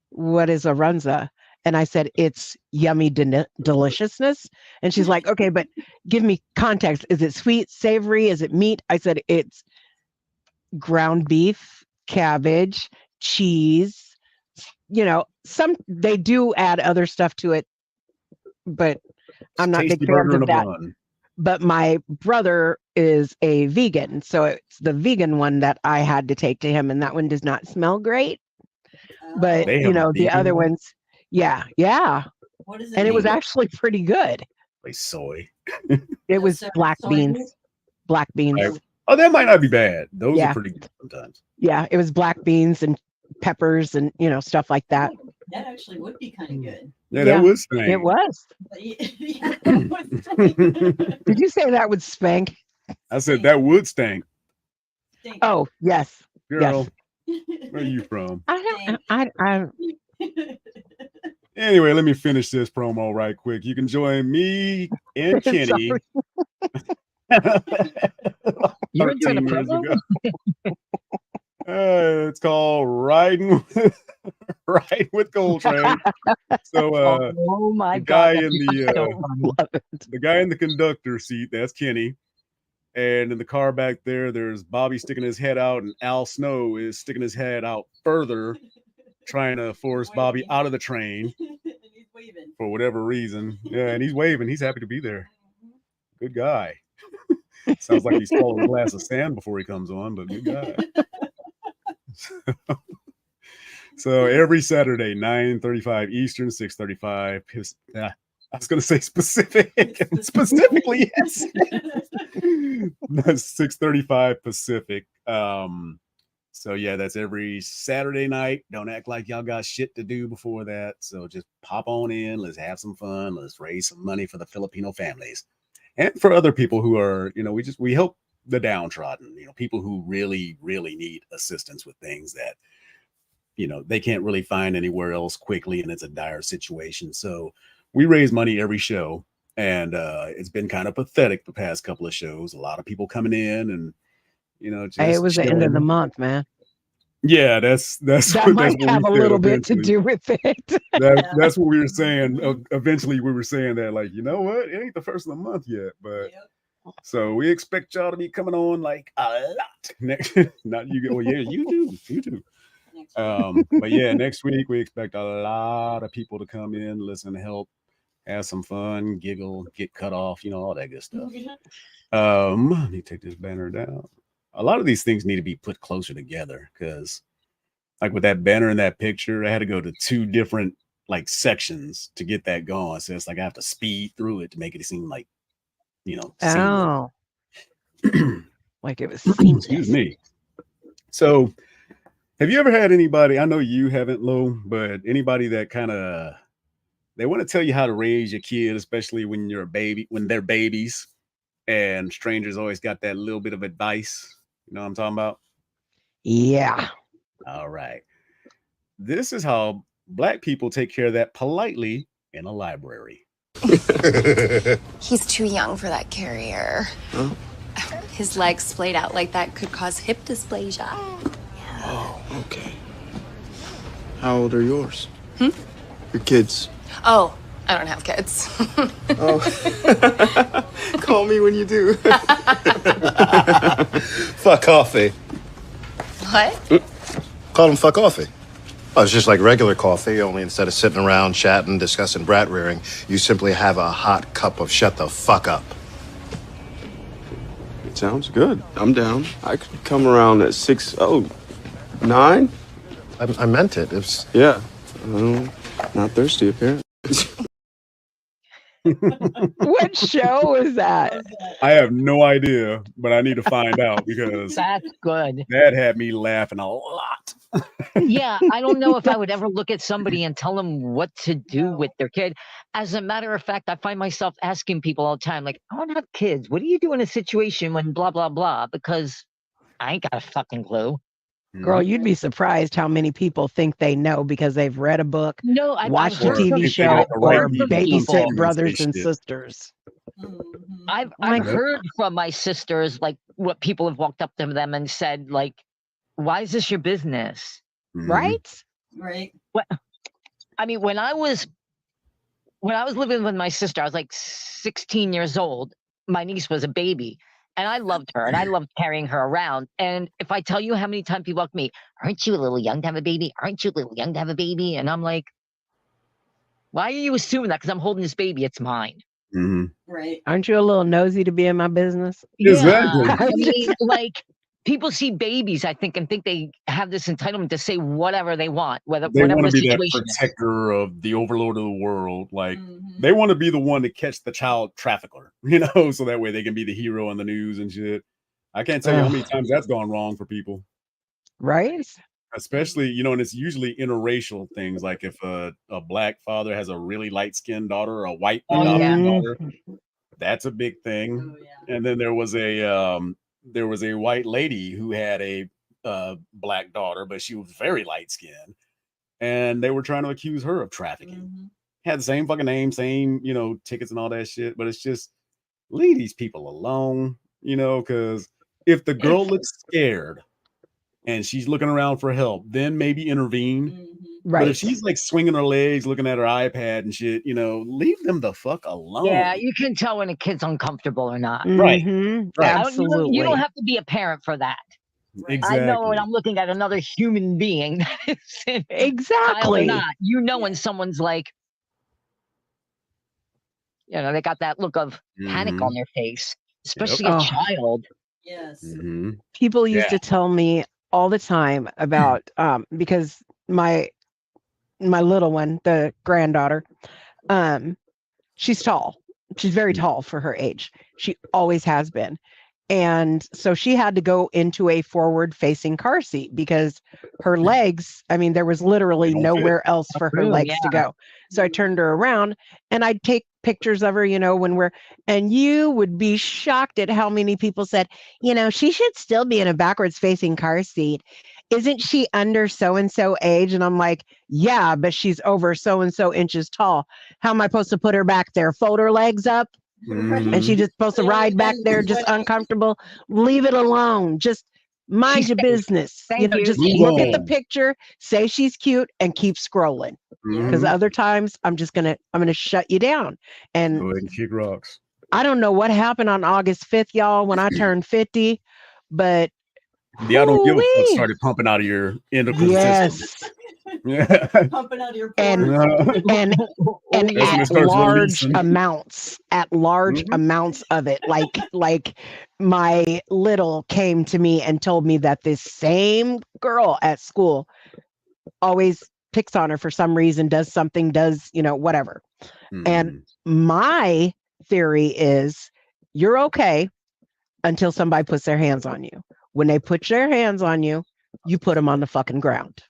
"What is a Runza?" And I said, "It's yummy deliciousness." And she's like, "Okay, but give me context. Is it sweet, savory? Is it meat?" I said, "It's ground beef, cabbage, cheese. They do add other stuff to it, but I'm not big fans of that." But my brother is a vegan, so it's the vegan one that I had to take to him, and that one does not smell great. But the other ones, yeah. What is it? And it was actually pretty good. Like soy. It was black beans. Black beans. Right. Oh, that might not be bad. Those are pretty good sometimes. Yeah, it was black beans and peppers and stuff like that. That actually would be kind of good. Yeah, that was stank. It was. Yeah, that would stink. Did you say that would spank? I said that would stank. Stink. Oh, yes. Girl, where are you from? I Anyway, let me finish this promo right quick. You can join me and Kenny. you were 13 doing a years promo? ago. It's called Riding with Coletrane. So oh my the guy God, in the guy in the conductor seat, that's Kenny. And in the car back there's Bobby sticking his head out, and Al Snow is sticking his head out further, trying to force Bobby out of the train. He's waving. For whatever reason. Yeah, and he's waving. He's happy to be there. Good guy. Sounds like he's swallowed a glass of sand before he comes on, but good guy. So every Saturday, 9:35 Eastern, 6:35. I was going to say specific. Specifically, yes. 6:35 Pacific. So yeah, that's every Saturday night. Don't act like y'all got shit to do before that. So just pop on in. Let's have some fun. Let's raise some money for the Filipino families and for other people who are, we help the downtrodden, people who really, really need assistance with things that, they can't really find anywhere else quickly. And it's a dire situation. So we raise money every show. And it's been kind of pathetic the past couple of shows. A lot of people coming in and, just it was the end of the month, man. Yeah, that might have a little bit to do with it. That's what we were saying. Eventually, we were saying that, like, you know what? It ain't the first of the month yet, but so we expect y'all to be coming on like a lot next. Not you. Oh yeah, you do. But yeah, next week we expect a lot of people to come in, listen, help, have some fun, giggle, get cut off, all that good stuff. Let me take this banner down. A lot of these things need to be put closer together because, like with that banner and that picture, I had to go to 2 different sections to get that going. So it's like I have to speed through it to make it seem like, oh, like it was seamless. Excuse me. So, have you ever had anybody? I know you haven't, Lo, but anybody that kind of they want to tell you how to raise your kid, especially when you're a baby, when they're babies, and strangers always got that little bit of advice. You know what I'm talking about? Yeah. All right. This is how Black people take care of that politely in a library. He's too young for that carrier. Huh? His legs splayed out like that could cause hip dysplasia. Oh, okay. How old are yours? Your kids? Oh, I don't have kids. Oh. Call me when you do. Fuck coffee. What? Call him fuck coffee. Oh, it's just like regular coffee, only instead of sitting around chatting, discussing brat rearing, you simply have a hot cup of shut the fuck up. It sounds good. I'm down. I could come around at 6:09. I meant it. It's Yeah. Not thirsty, apparently. What show was that? I have no idea, but I need to find out because That's good. that had me laughing a lot. Yeah, I don't know if I would ever look at somebody and tell them what to do with their kid. As a matter of fact, I find myself asking people all the time, like, I don't have kids. What do you do in a situation when blah, blah, blah? Because I ain't got a fucking clue. Girl, you'd be surprised how many people think they know because they've read a book, No, watched a Or TV think they show, got the right or people to babysit inform and brothers say and shit. sisters. I've Like- heard from my sisters, like, what people have walked up to them and said, like, why is this your business? Mhm. Right? Right. I mean, when I was living with my sister, I was like 16 years old. My niece was a baby, and I loved her, and I loved carrying her around. And if I tell you how many times people ask me, "Aren't you a little young to have a baby? Aren't you a little young to have a baby?" And I'm like, why are you assuming that? Because I'm holding this baby, it's mine. Mhm. Right. Aren't you a little nosy to be in my business? Exactly. Yeah, I mean, like, people see babies, I think, and think they have this entitlement to say whatever they want, They whatever want the to be that situation is. protector of the overlord of the world. Like Mhm. they want to be the one to catch the child trafficker, so that way they can be the hero on the news and shit. I can't tell you how many times that's gone wrong for people. Right? Especially, and it's usually interracial things. Like if a black father has a really light-skinned daughter or a white Oh, adopted yeah. daughter, that's a big thing. Oh, yeah. And then there was a white lady who had a black daughter, but she was very light-skinned, and they were trying to accuse her of trafficking. Mhm. Had the same fucking name, same, tickets and all that shit, but it's just leave these people alone, because if the girl looks scared and she's looking around for help, then maybe intervene. Mhm. But if Right. she's like swinging her legs, looking at her iPad and shit, leave them the fuck alone. Yeah, you can tell when a kid's uncomfortable or not. Right. Mhm. Right. Absolutely. You don't have to be a parent for that. Exactly. I know when I'm looking at another human being, that is child or Exactly. not. You know when someone's like, they got that look of panic Mhm. on their face, especially Oh. a child. Yes. Mhm. People used Yeah. to tell me all the time about because my little one, the granddaughter, she's tall. She's very tall for her age. She always has been. And so she had to go into a forward facing car seat because her legs, I mean, there was literally don't fit. nowhere else for her Room, legs to go. So I turned her around and I'd take pictures of her, and you would be shocked at how many people said, she should still be in a backwards facing car seat. Isn't she under so-and-so age? And I'm like, yeah, but she's over so-and-so inches tall. How am I supposed to put her back there? Fold her legs up? And she's just supposed to ride back there just uncomfortable. Leave it alone. Just mind your business. Thank you. Just Move look at the on. picture, say she's cute, and keep scrolling. Because Mhm. other times I'm gonna shut you down. And Go ahead and kick rocks. I don't know what happened on August 5th, y'all, when I turned 50, but The I don't give a fuck Hoo-wee. started pumping out of your endocrine yes. system. Yeah. Pumping out of your And pores. and and That's when it at starts large releasing. amounts Mhm. amounts of it, like my little came to me and told me that this same girl at school always picks on her for some reason, does something, whatever. And Mhm. my theory is you're okay until somebody puts their hands on you. When they put their hands on you, you put them on the fucking ground.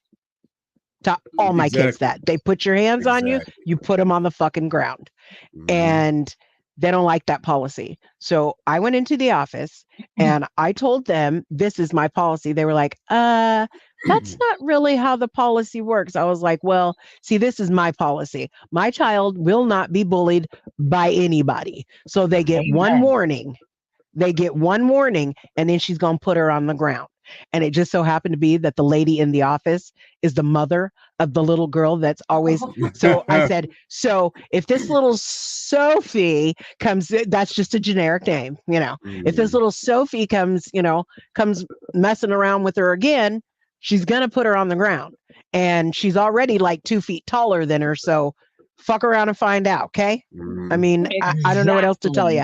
To all my kids, Exactly. that they put your hands on you, Exactly. you put them on the fucking ground. Mhm. And they don't like that policy. So I went into the office and I told them, this is my policy. They were like, that's not really how the policy works. I was like, well, see, this is my policy. My child will not be bullied by anybody. So they get one Amen. warning. They get one warning, and then she's going to put her on the ground. And it just so happened to be that the lady in the office is the mother of the little girl that's always. So I said, so if this little Sophie comes, that's just a generic name, If this Mhm. little Sophie comes messing around with her again, she's gonna put her on the ground, and she's already like 2 feet taller than her. So fuck around and find out, okay? I mean, I don't know what else to tell you.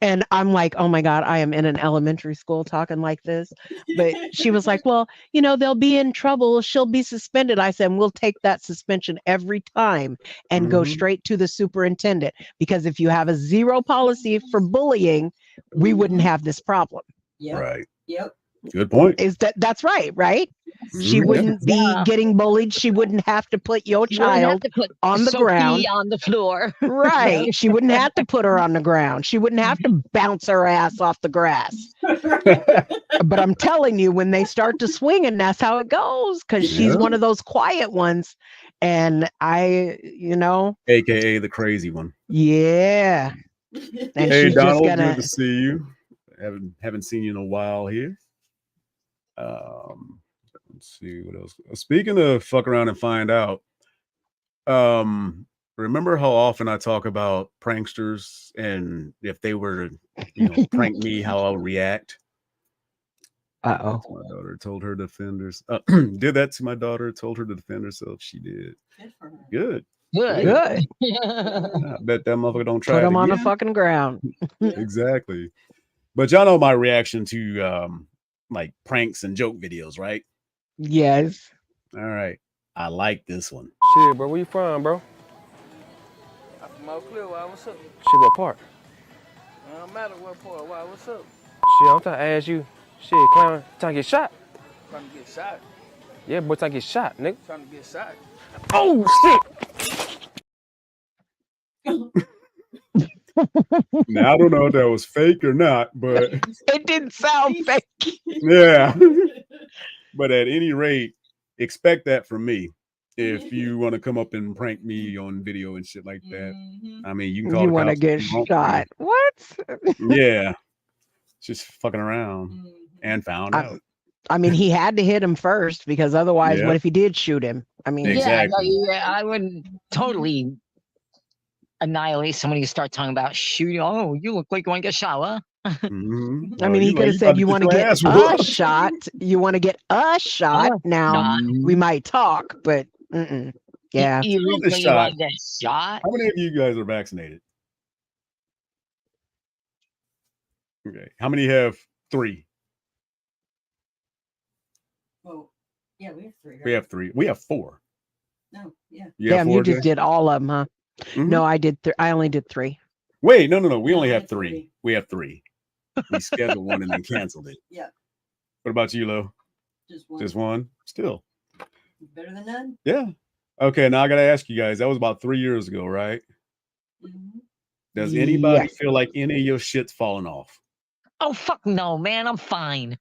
And I'm like, oh my God, I am in an elementary school talking like this. But she was like, well, you know, they'll be in trouble. She'll be suspended. I said, we'll take that suspension every time and go straight to the superintendent. Because if you have a zero policy for bullying, we wouldn't have this problem. Yep. Right. Yep. Good point. That's right, right? She wouldn't be getting bullied. She wouldn't have to put your child on the ground. On the floor. Right. She wouldn't have to put her on the ground. She wouldn't have to bounce her ass off the grass. But I'm telling you, when they start to swing, and that's how it goes, because she's one of those quiet ones. And you know. AKA the crazy one. Yeah. And hey, she's Donald, just gonna... good to see you. Haven't seen you in a while here. Let's see what else. Speaking of fuck around and find out, remember how often I talk about pranksters and if they were to, you know, prank me, how I'll react? Uh-oh. My daughter told her defenders. Did that to my daughter, told her to defend herself. She did. Good for her. Good. I bet that motherfucker don't try Put it him on the again. fucking ground. Exactly. But y'all know my reaction to like pranks and joke videos, right? Yes. All right. I like this one. Shit, bro, where you from, bro? I'm from Oak Cliff. Why, what's up? Shit, what part? It don't matter what part. Why, what's up? Shit, I'm trying to ask you. Shit, clown, trying to get shot. Trying to get shot. Yeah, boy, trying to get shot, nigga. Trying to get shot. Oh, shit. Now, I don't know if that was fake or not, but it didn't sound fake. Yeah. But at any rate, expect that from me. If you want to come up and prank me on video and shit like that, I mean, you can call. You want to get shot? What? Yeah, just fucking around and found out. I mean, he had to hit him first, because otherwise, what if he did shoot him? I mean, yeah, I would totally annihilate somebody who start talking about shooting. Oh, you look like you want to get shot, huh? I mean, he could have said, you want to get a shot. You want to get a shot. Now we might talk, but yeah. You look like you want to get shot. How many of you guys are vaccinated? Okay. How many have 3? Well, yeah, we have 3. Right? We have 3. We have 4. No, yeah. Damn, you just did all of them, huh? No, I did. I only did 3. Wait, no. We only have 3. We have 3. We scheduled one and then canceled it. Yeah. What about you, Lo? Just 1. Just 1? Still. Better than none? Yeah. Okay, now I got to ask you guys. That was about 3 years ago, right? Does anybody feel like any of your shit's falling off? Oh, fuck no, man. I'm fine.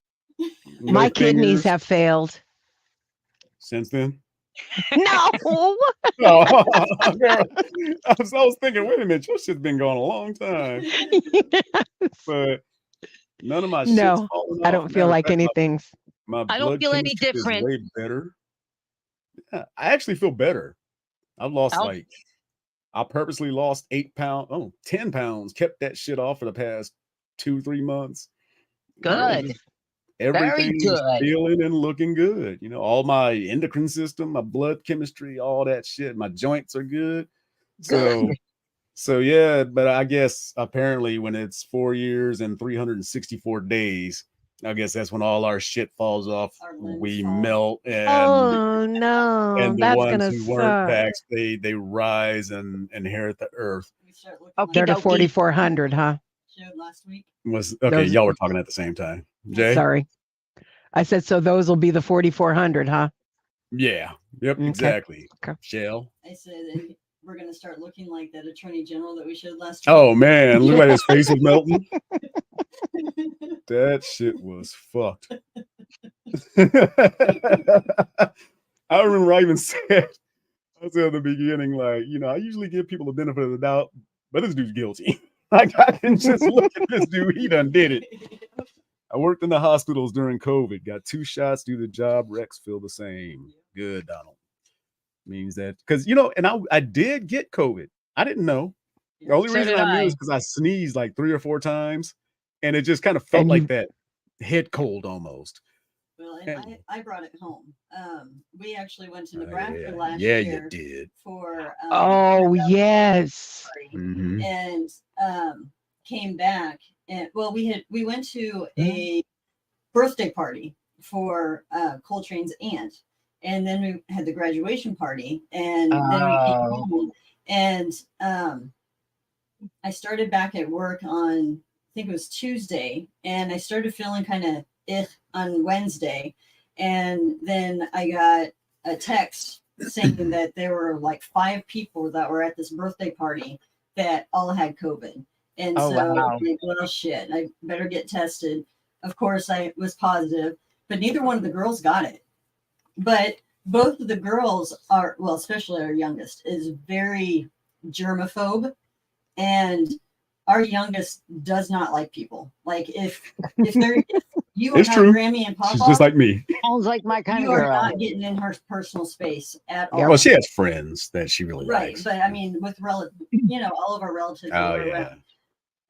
No My kidneys fingers have failed. since then? No. Oh, okay. I was thinking, wait a minute, your shit's been going a long time. But none of my shit's falling off. I don't feel like anything's. I don't feel any different. Way better. Yeah, I actually feel better. I've lost I purposely lost 8 pounds. 10 pounds. Kept that shit off for the past 2-3 months. Good. Everything's feeling and looking good. You know, all my endocrine system, my blood chemistry, all that shit. My joints are good. So yeah, but I guess apparently when it's 4 years and 364 days, I guess that's when all our shit falls off. We melt, and and the that's ones gonna who weren't suck. vaxxed, they rise and inherit the earth. They're to 4,400, huh? Showed last week. Was okay. Y'all were talking at the same time. Jay? Sorry. I said, so those will be the 4,400, huh? Yeah. Yep. Exactly. Shell. I said we're gonna start looking like that attorney general that we showed last week. Oh man, look like his face was melting. That shit was fucked. I remember I even said, I said at the beginning, like, you know, I usually give people the benefit of the doubt, but this dude's guilty. Like, I can just look at this dude, he done did it. I worked in the hospitals during COVID, got 2 shots, do the job, Rex feel the same. Good, Donald. Means that, because, you know, and I did get COVID. I didn't know. The only reason I knew is because I sneezed like 3 or 4 times, and it just kind of felt like that head cold almost. Well, and I brought it home. We actually went to Oh, Nebraska yeah. last Yeah, year you did. for Oh yes. Mhm. and came back, and well, we went to a birthday party for Coletrane's aunt, and then we had the graduation party, and then we came home, and I started back at work on, I think it was Tuesday, and I started feeling kind of on Wednesday, and then I got a text saying that there were like 5 people that were at this birthday party that all had COVID. And Oh, so, wow. like, well, shit, I better get tested. Of course, I was positive, but neither one of the girls got it. But both of the girls are, well, especially our youngest, is very germaphobe. And our youngest does not like people. Like, if you are It's not true. Grammy and Papa, She's just like me. Sounds like my kind you of are girl. not getting in her personal space at all. Well, she has friends that she really Right, likes. but I mean, with all of our relatives who Oh, are yeah. around.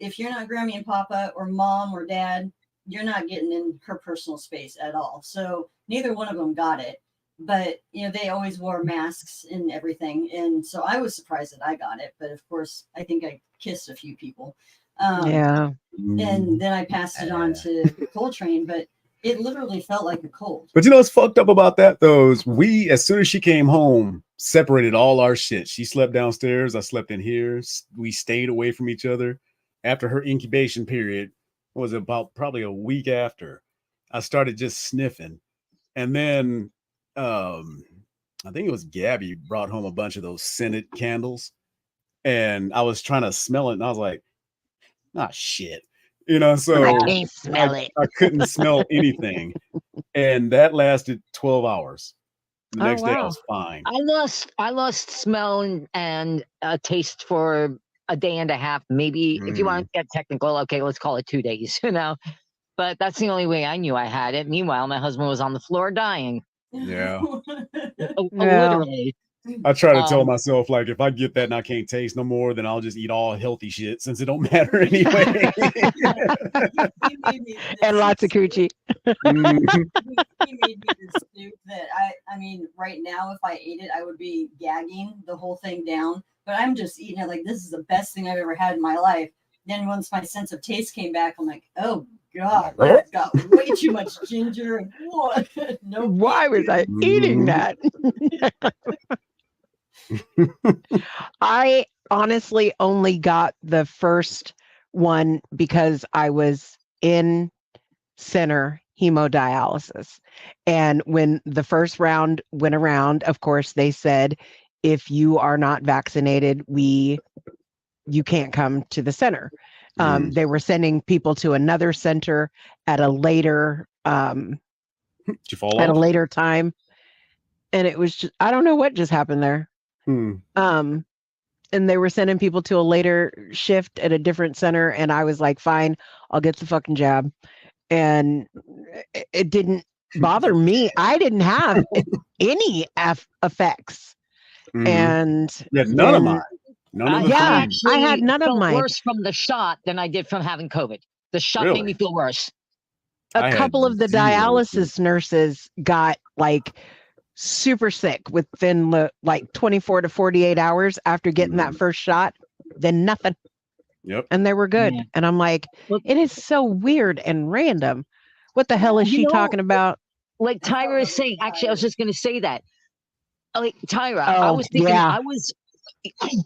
If you're not Grammy and Papa or mom or dad, you're not getting in her personal space at all. So neither one of them got it, but they always wore masks and everything, and so I was surprised that I got it. But of course, I think I kissed a few people, Yeah. and then I passed it on to Coletrane, but it literally felt like a cold. But you know what's fucked up about that though is we, as soon as she came home, separated all our shit. She slept downstairs, I slept in here. We stayed away from each other. After her incubation period was about probably a week after, I started just sniffing. And then I think it was Gabby brought home a bunch of those scented candles. And I was trying to smell it, and I was like, ah, shit. So I can't smell it. I couldn't smell anything. And that lasted 12 hours. The Oh, next day I wow. was fine. I lost smell and taste for a day and a half. Maybe if you want to get technical, okay, let's call it 2 days. But that's the only way I knew I had it. Meanwhile, my husband was on the floor dying. Yeah. Literally. I try to tell myself, like, if I get that and I can't taste no more, then I'll just eat all healthy shit since it don't matter anyway. And lots of coochie. He made me this soup that I mean, right now, if I ate it, I would be gagging the whole thing down. But I'm just eating it like this is the best thing I've ever had in my life. Then once my sense of taste came back, I'm like, oh God, that's got way too much ginger. And what? No. Why was I eating that? I honestly only got the first one because I was in center hemodialysis. And when the first round went around, of course, they said, if you are not vaccinated, you can't come to the center. They were sending people to another center at a later Did you fall at off? a later time. And it was just, I don't know what just happened there. And they were sending people to a later shift at a different center. And I was like, fine, I'll get the fucking jab. And it didn't bother me. I didn't have any effects. And yeah, none of mine. I had none of felt mine. worse from the shot than I did from having COVID. The shot Really? made me feel worse. A couple of the dialysis nurses got like super sick within the like 24 to 48 hours after getting that first shot, then nothing. Yep. And they were good. Yeah. And I'm like, it is so weird and random. What the hell is she talking about? Like Tyra is saying, actually, I was just going to say that. Like Tyra, Oh, I was thinking, yeah.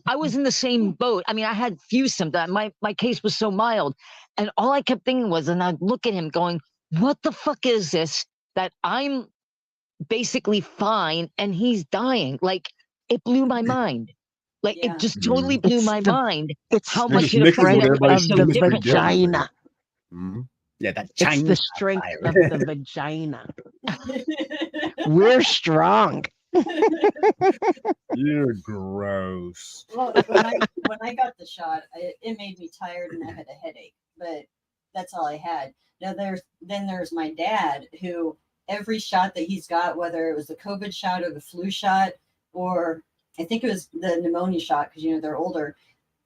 I was in the same boat. I mean, I had few symptoms. My case was so mild. And all I kept thinking was, and I'd look at him going, what the fuck is this that I'm basically fine and he's dying? Like, it blew my mind. Like, it just totally blew my mind. It's how the much it strength affected everybody of so the differently. vagina. Yeah, that It's the strength of the vagina. We're strong. You're gross. Well, when I got the shot, it made me tired and I had a headache, but that's all I had. Now there's my dad, who every shot that he's got, whether it was the COVID shot or the flu shot, or I think it was the pneumonia shot, because they're older,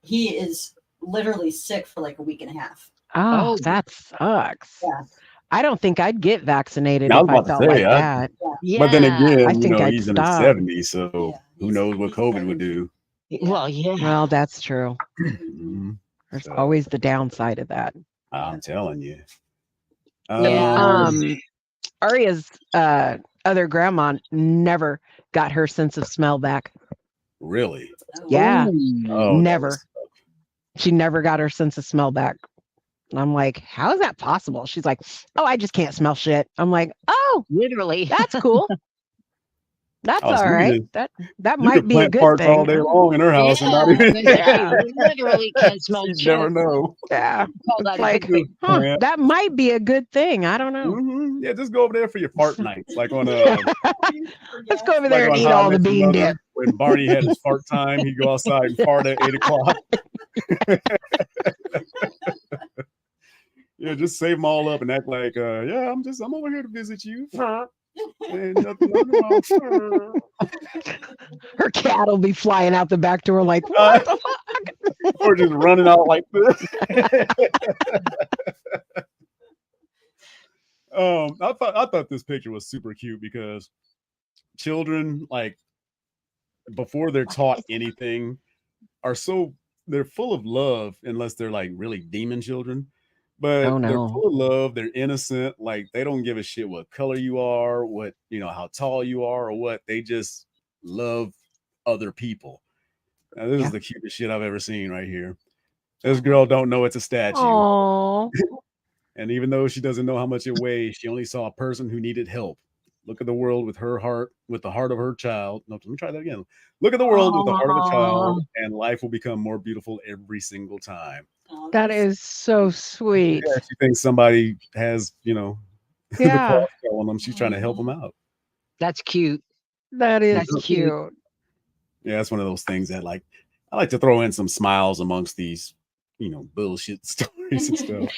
he is literally sick for like a week and a half. Oh, that sucks. Yeah. I don't think I'd get vaccinated I was if I about to felt say, like that. But then again, I think I'd he's in his stop. 70s, so who knows what COVID would do. Well, yeah. Well, that's true. Mhm. There's So, always the downside of that. I'm telling you. Arya's other grandma never got her sense of smell back. Really? Yeah. Oh, Never. She never got her sense of smell back. And I'm like, how is that possible? She's like, oh, I just can't smell shit. I'm like, oh, literally. That's cool. That's Oh, so all you right. could- That You might could be a plant good parts thing. all day long in her house and not even. You literally can't smell You shit. never know. Yeah. Call that It's a like, good thing. Plant. that might be a good thing. I don't know. Mhm. Yeah, just go over there for your fart nights, like on a. Let's go over there like and on eat How I all the Met Your bean Mother, dip. When Barney had his fart time, he'd go outside and fart at 8 o'clock. Yeah, just save them all up and act like, yeah, I'm over here to visit you. And nothing wrong. Her cat will be flying out the back door like, what the fuck? Or just running out like this. I thought this picture was super cute because children, like, before they're taught anything, they're full of love unless they're like really demon children. But Oh, they're no. full of love, they're innocent, like they don't give a shit what color you are, what how tall you are, or what. They just love other people. Now, this is the cutest shit I've ever seen right here. This girl don't know it's a statue. Aww. And even though she doesn't know how much it weighs, she only saw a person who needed help. Look at the world with her heart, with the heart of her child. No, let me try that again. Look at the world with the heart of a child, and life will become more beautiful every single time. That is so sweet. Yeah, she thinks somebody has, the Yeah. cross on them. She's trying to help them out. That's cute. That is That's cute. Yeah, that's one of those things that I like to throw in some smiles amongst these, bullshit stories and stuff.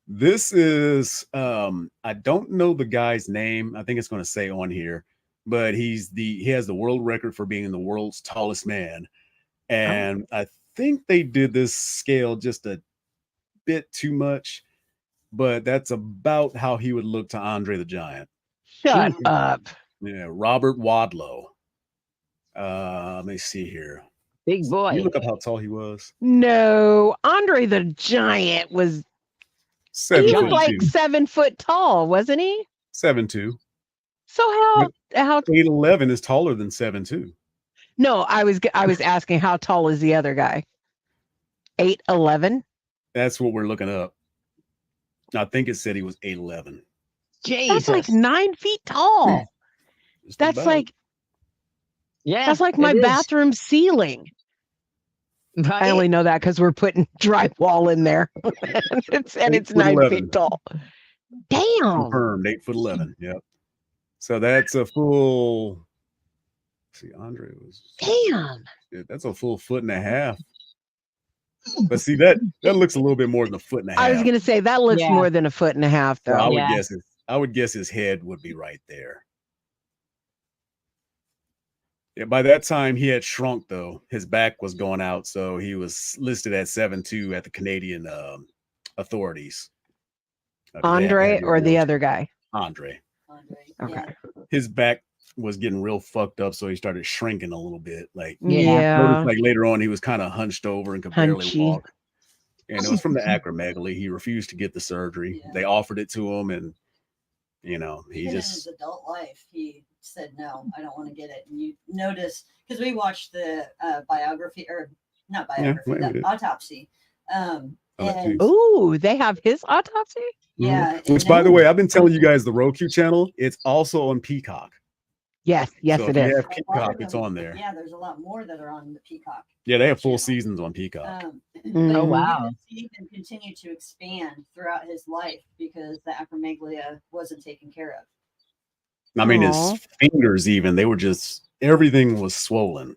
This is I don't know the guy's name. I think it's going to say on here, but he has the world record for being the world's tallest man. And I think they did this scale just a bit too much, but that's about how he would look to André the Giant. Shut up. Yeah, Robert Wadlow. Let me see here. Big boy. Can you look up how tall he was? No, Andre the Giant was 7 he foot was like 2. 7 foot tall, wasn't he? 7'2". So how 8'11" is taller than 7'2". No, I was asking how tall is the other guy? 8'11"? That's what we're looking up. I think it said he was 8'11". That's like 9 feet tall. That's about. like that's like my it is. bathroom ceiling. Right? I only know that because we're putting drywall in there. it's 9 8'11". feet tall. Damn. Confirmed 8'11". Yep. So that's a full. See, Andre was. Damn. That's a full 1.5 feet. But see that looks a little bit more than a 1.5 feet. I was gonna say that looks more than a 1.5 feet though. So I would guess his head would be right there. Yeah, by that time he had shrunk though. His back was going out, so he was listed at 7'2" at the Canadian authorities. Andre or the other guy? Andre. Okay. His back was getting real fucked up, so he started shrinking a little bit. Like Yeah. like later on, he was kind of hunched over and could barely Hunchy. walk. And it was from the acromegaly. He refused to get the surgery. They offered it to him, and he Even in his adult life, he said, no, I don't want to get it. And you notice, because we watched the biography, or not biography, the autopsy. Ooh, they have his autopsy? Yeah. Which, by the way, I've been telling you guys the Roku channel. It's also on Peacock. Yes, So it if you is. have Peacock, it's on there. Yeah, there's a lot more that are on the Peacock. Yeah, they have full seasons on Peacock. But Oh, wow. you can see him continue to expand throughout his life because the acromegaly wasn't taken care of. I mean, Aw. his fingers, even, they were just, everything was swollen.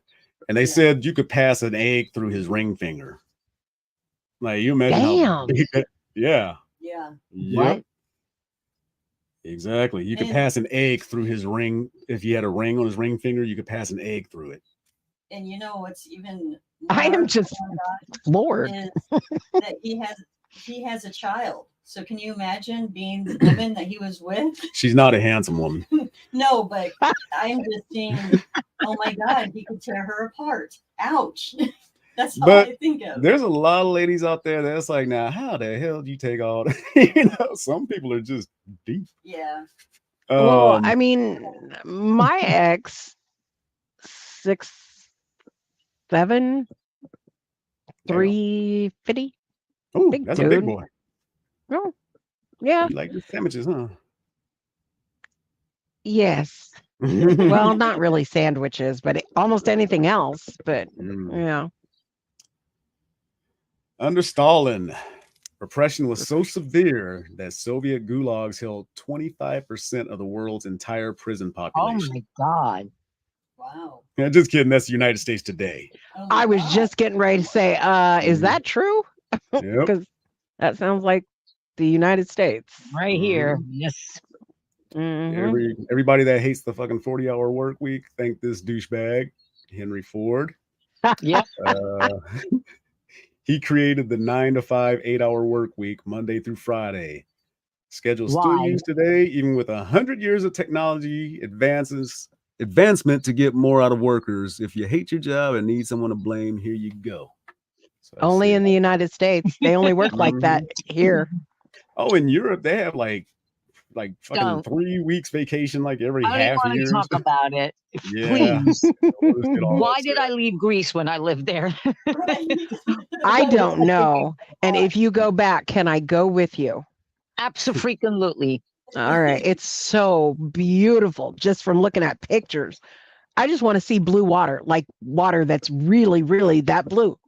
And they said you could pass an egg through his ring finger. Like, you imagine how Damn. big that, yeah. Yeah. Yep. Exactly. You could And- pass an egg through his ring. If he had a ring on his ring finger, you could pass an egg through it. And you know what's even I am more just about floored. is that he has a child. So can you imagine being the woman that he was with? She's not a handsome woman. No, but I'm just saying, oh my God, he could tear her apart. Ouch. That's all I think of. There's a lot of ladies out there that's like, now, how the hell do you take all that? Some people are just deep. Yeah. Well, I mean, my ex, 6'7", 350. Oh, big that's dude. a big boy. Oh, yeah. You like the sandwiches, huh? Yes. Well, not really sandwiches, but almost anything else. But yeah. Under Stalin, repression was so severe that Soviet gulags held 25% of the world's entire prison population. Oh my God. Wow. Yeah, just kidding. That's the United States today. I was just getting ready to say, is that true? Yep. Because that sounds like the United States. Right here. Yes. Everybody that hates the fucking 40-hour work week, thank this douchebag, Henry Ford. Yep. He created the 9 to 5, 8-hour work week, Monday through Friday. Schedule still used today, even with 100 years of technology advancement to get more out of workers. If you hate your job and need someone to blame, here you go. So only in the United States. They only work like that here. Oh, in Europe, they have like fucking 3 weeks vacation like every half year. Talk about it. Yeah. Please. Why did I leave Greece when I lived there? I don't know. And if you go back, can I go with you? Absolutely. All right. It's so beautiful just from looking at pictures. I just want to see blue water, like water that's really, really that blue.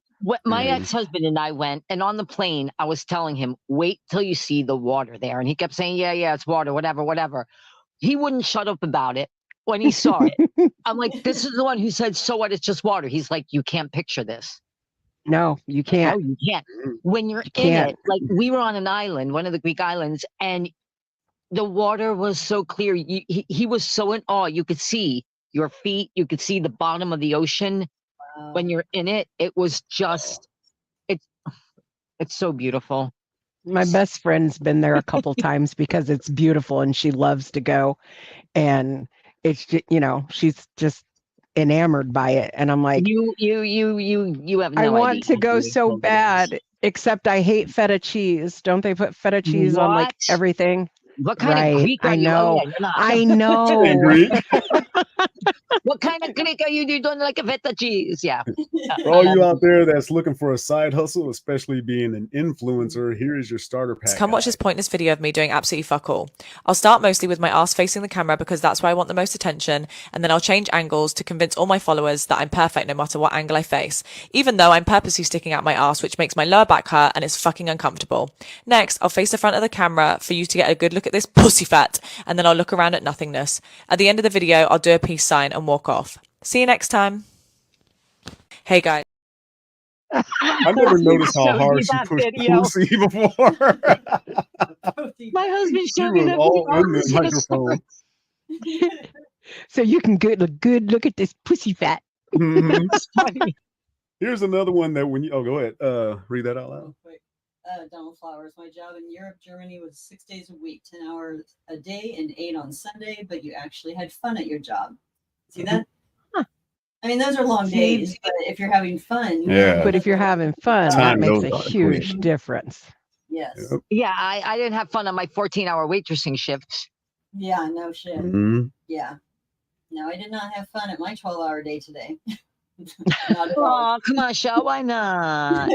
My ex-husband and I went, and on the plane, I was telling him, wait till you see the water there. And he kept saying, yeah, it's water, whatever. He wouldn't shut up about it when he saw it. I'm like, this is the one who said, so what? It's just water. He's like, you can't picture this. No, you can't. No, you can't. When you're in it, like we were on an island, one of the Greek islands, and the water was so clear. He was so in awe. You could see your feet. You could see the bottom of the ocean. When you're in it, it was just, it's so beautiful. My best friend's been there a couple times because it's beautiful and she loves to go. And it's just, she's just enamored by it. And I'm like, you have no I want idea. to go so bad, except I hate feta cheese. Don't they put feta cheese on like everything? What kind of Greek are you? know. Oh, yeah, you're not. I know. What kind of Greek are you? You don't like a feta cheese? Yeah. For all you out there that's looking for a side hustle, especially being an influencer, here is your starter pack. Come watch this pointless video of me doing absolutely fuck all. I'll start mostly with my ass facing the camera because that's where I want the most attention, and then I'll change angles to convince all my followers that I'm perfect no matter what angle I face, even though I'm purposely sticking out my ass, which makes my lower back hurt and it's fucking uncomfortable. Next, I'll face the front of the camera for you to get a good look at this pussy fat, and then I'll look around at nothingness. At the end of the video, I'll do a peace sign and walk off. See you next time. Hey guys. I've never noticed how hard she pushed pussy before. My husband showed me was that all video. in the microphone. So you can get a good look at this pussy fat. Here's another one that when you go ahead, read that out loud. Donald Flowers. My job in Europe, Germany was 6 days a week, 10 hours a day, and 8 on Sunday. But you actually had fun at your job. See that? Huh. I mean, those are long days, but if you're having fun, But if you're having fun, that makes a huge difference. Yes. Yep. Yeah, I didn't have fun on my 14-hour waitressing shifts. Yeah, no shit. Yeah. No, I did not have fun at my 12-hour day today. Not at all. Oh, come on, Shell. Why not?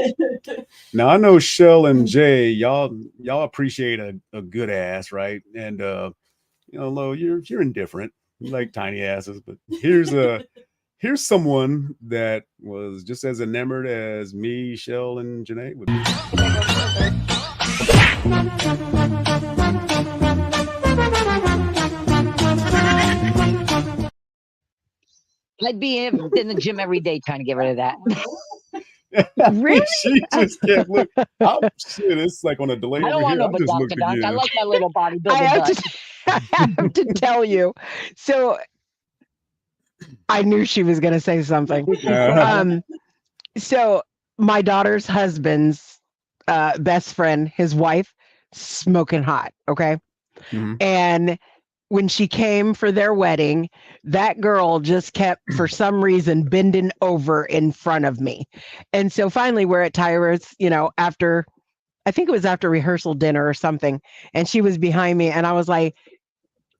Now I know Shell and Jay, y'all appreciate a good ass, right? And Lo, you're indifferent. You like tiny asses, but here's someone that was just as enamored as me, Shell, and Janae would be. I'd be in the gym every day trying to get rid of that. Really? She just can't look. Shit, it's like on a delay. I don't want no badonka-donk. I like my little bodybuilder I have to tell you. So I knew she was going to say something. So my daughter's husband's best friend, his wife, smoking hot. Okay. Mhm. And when she came for their wedding, that girl just kept, for some reason, bending over in front of me. And so finally, we're at Tyra's, after, I think it was after rehearsal dinner or something, and she was behind me, and I was like,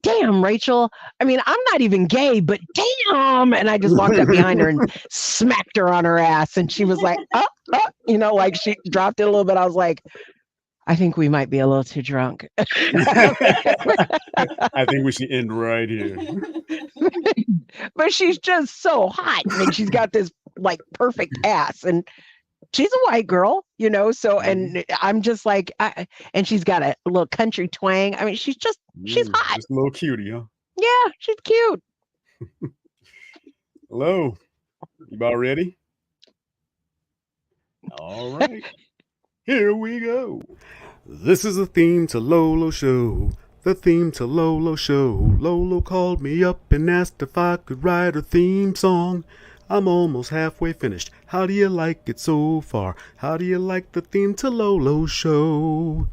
damn, Rachel. I mean, I'm not even gay, but damn. And I just walked up behind her and smacked her on her ass. And she was like, like she dropped it a little bit. I was like, I think we might be a little too drunk. I think we should end right here. But she's just so hot. I mean, she's got this like perfect ass, and she's a white girl, so, and I'm just like, and she's got a little country twang. I mean, she's hot. Just a little cutie, huh? Yeah, she's cute. Hello. You about ready? All right. Here we go. This is the theme to LoLo show. The theme to LoLo show. LoLo called me up and asked if I could write a theme song. I'm almost halfway finished. How do you like it so far? How do you like the theme to LoLo show?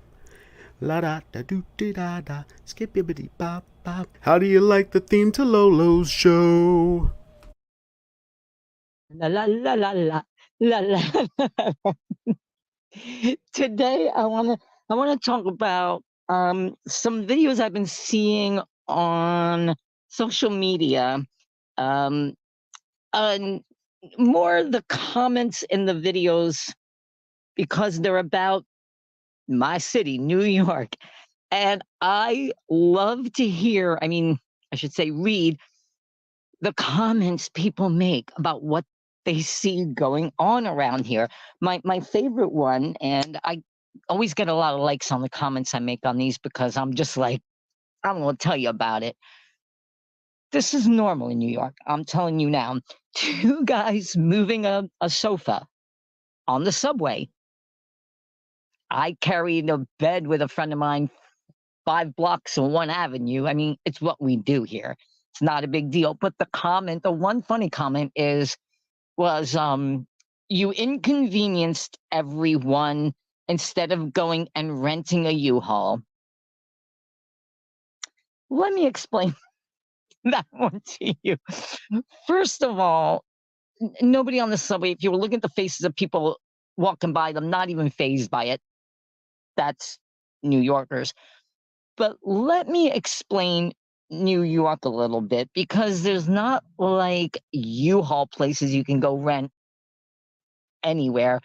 La da da do da da, skip yibbity bop bop. How do you like the theme to LoLo's show? La la la la la la la. Today I wanna talk about some videos I've been seeing on social media. And more the comments in the videos, because they're about my city, New York. And I love to hear, I should say read the comments people make about what they see going on around here. My favorite one, and I always get a lot of likes on the comments I make on these because I'm just like, I'm going to tell you about it. This is normal in New York. I'm telling you now. 2 guys moving a sofa on the subway. I carried a bed with a friend of mine 5 blocks on one avenue. I mean, it's what we do here. It's not a big deal. But the one funny comment was you inconvenienced everyone instead of going and renting a U-Haul. Let me explain that one to you. First of all, nobody on the subway, if you were looking at the faces of people walking by them, not even fazed by it, that's New Yorkers. But let me explain New York a little bit, because there's not like U-Haul places you can go rent anywhere.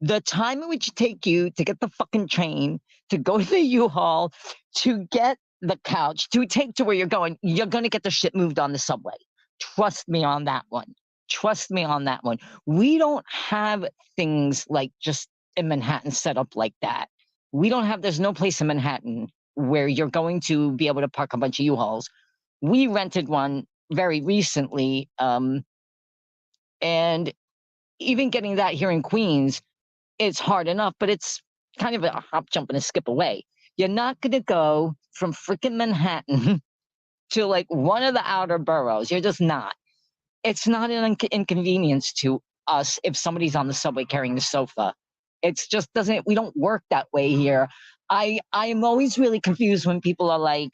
The time it would take you to get the fucking train, to go to the U-Haul, to get the couch, to take to where you're going to get the shit moved on the subway. Trust me on that one. Trust me on that one. We don't have things like just in Manhattan set up like that. There's no place in Manhattan where you're going to be able to park a bunch of U-Hauls. We rented one very recently, and even getting that here in Queens, it's hard enough, but it's kind of a hop, jump, and a skip away. You're not going to go from freaking Manhattan to like one of the outer boroughs. You're just not. It's not an inconvenience to us if somebody's on the subway carrying the sofa. It's just we don't work that way here. I am always really confused when people are like,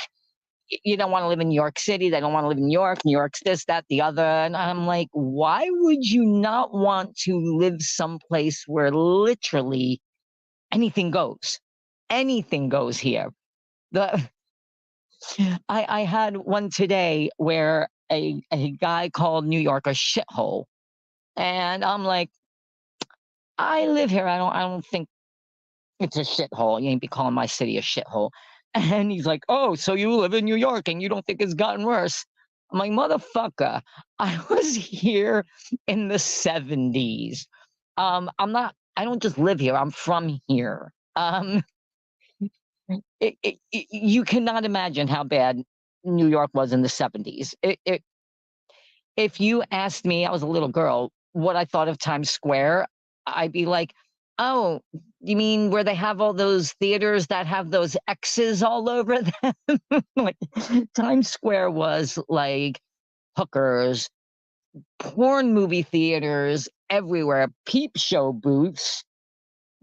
you don't want to live in New York City. They don't want to live in New York. New York's this, that, the other. And I'm like, why would you not want to live someplace where literally anything goes? Anything goes here. I had one today where a guy called New York a shithole. And I'm like, I live here. I don't think it's a shithole. You ain't be calling my city a shithole. And he's like, oh, so you live in New York and you don't think it's gotten worse? I'm like, motherfucker, I was here in the 70s. I don't just live here. I'm from here. You cannot imagine how bad New York was in the 70s. If you asked me, I was a little girl, what I thought of Times Square, I'd be like, oh, you mean where they have all those theaters that have those X's all over them? Like, Times Square was like hookers, porn movie theaters everywhere, peep show booths.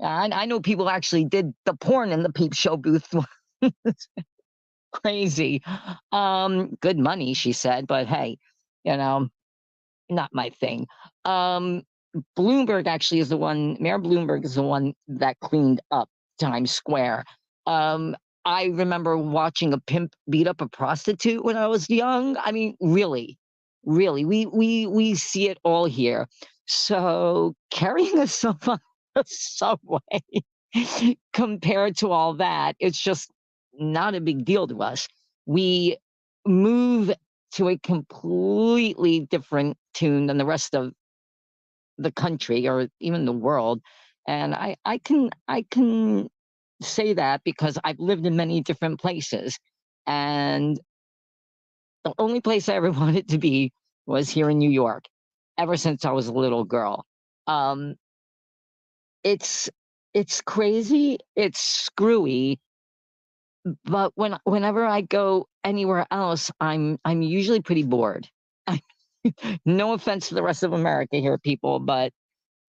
I know people actually did the porn in the peep show booth. Crazy. Good money, she said, but hey, not my thing. Bloomberg actually is the one, Mayor Bloomberg is the one that cleaned up Times Square. I remember watching a pimp beat up a prostitute when I was young. I mean, really, we see it all here. So carrying a stuff on the subway compared to all that, it's just not a big deal to us. We move to a completely different tune than the rest of the country or even the world. And I can say that because I've lived in many different places. And the only place I ever wanted to be was here in New York, ever since I was a little girl. It's crazy, it's screwy, but whenever I go anywhere else, I'm usually pretty bored. No offense to the rest of America here, people, but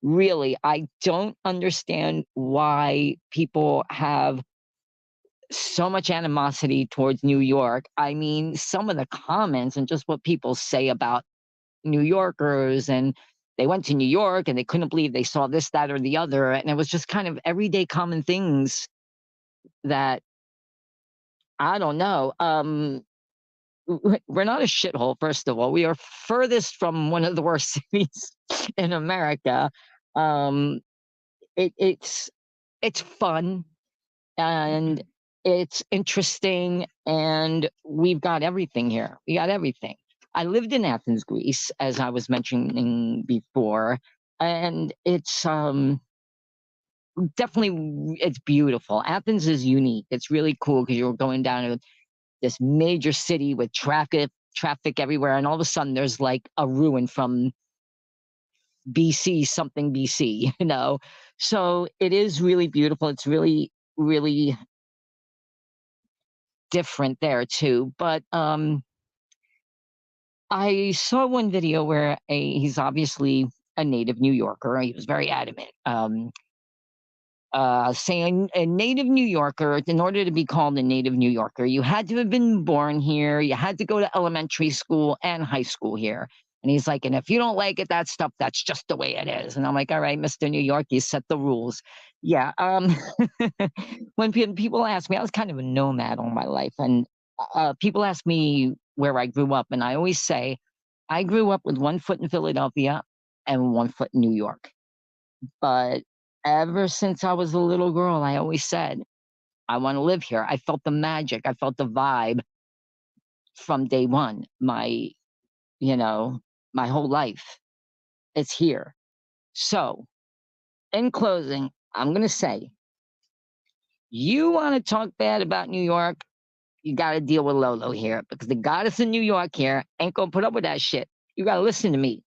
really, I don't understand why people have so much animosity towards New York. I mean, some of the comments and just what people say about New Yorkers, and they went to New York and they couldn't believe they saw this, that, or the other. And it was just kind of everyday common things that, I don't know. We're not a shithole, first of all. We are furthest from one of the worst cities in America. It's fun and it's interesting, and we've got everything here. We got everything. I lived in Athens, Greece, as I was mentioning before, and it's definitely, it's beautiful. Athens is unique. It's really cool because you're going down to this major city with traffic everywhere, and all of a sudden there's like a ruin from BC something BC, So it is really beautiful. It's really, really different there too. But I saw one video where he's obviously a native New Yorker. He was very adamant. Saying a native New Yorker, in order to be called a native New Yorker, you had to have been born here, you had to go to elementary school and high school here. And he's like, and if you don't like it, that stuff, that's just the way it is. And I'm like, all right, Mr. New York, you set the rules. Yeah. When people ask me, I was kind of a nomad all my life. And people ask me where I grew up. And I always say, I grew up with 1 foot in Philadelphia and 1 foot in New York. But ever since I was a little girl, I always said, I want to live here. I felt the magic. I felt the vibe from day one. My whole life, it's here. So, in closing, I'm going to say, you want to talk bad about New York, you got to deal with LoLo here, because the goddess in New York here ain't going to put up with that shit. You got to listen to me.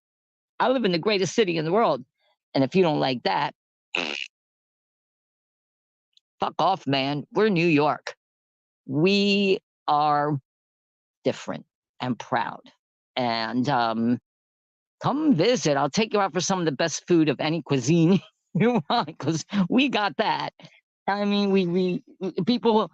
I live in the greatest city in the world. And if you don't like that, fuck off, man. We're New York. We are different and proud. And come visit. I'll take you out for some of the best food of any cuisine you want, because we got that. I mean, we people,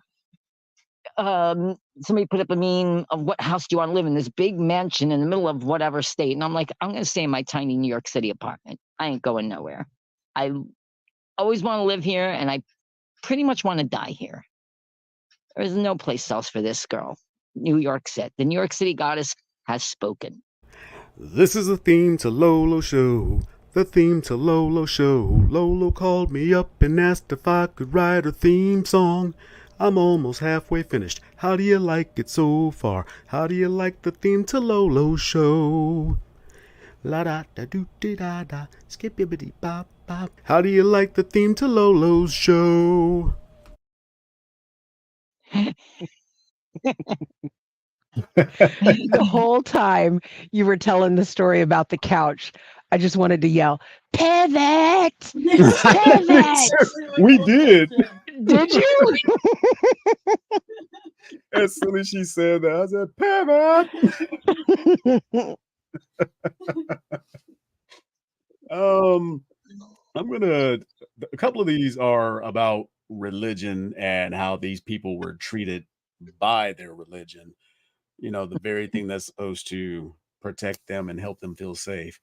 somebody put up a meme of what house do you want to live in, this big mansion in the middle of whatever state. And I'm like, I'm going to stay in my tiny New York City apartment. I ain't going nowhere. I always want to live here, and I pretty much want to die here. There is no place else for this girl. New York said. The New York City goddess has spoken. This is the theme to LoLo show. The theme to LoLo show. LoLo called me up and asked if I could write a theme song. I'm almost halfway finished. How do you like it so far? How do you like the theme to LoLo show? La da da doo dee da da, skippity bop bop. How do you like the theme to LoLo's show? The whole time you were telling the story about the couch, I just wanted to yell, pivot! Pivot! We did. Did you? As soon as she said that, I said, pivot! a couple of these are about religion and how these people were treated by their religion. You know, the very thing that's supposed to protect them and help them feel safe.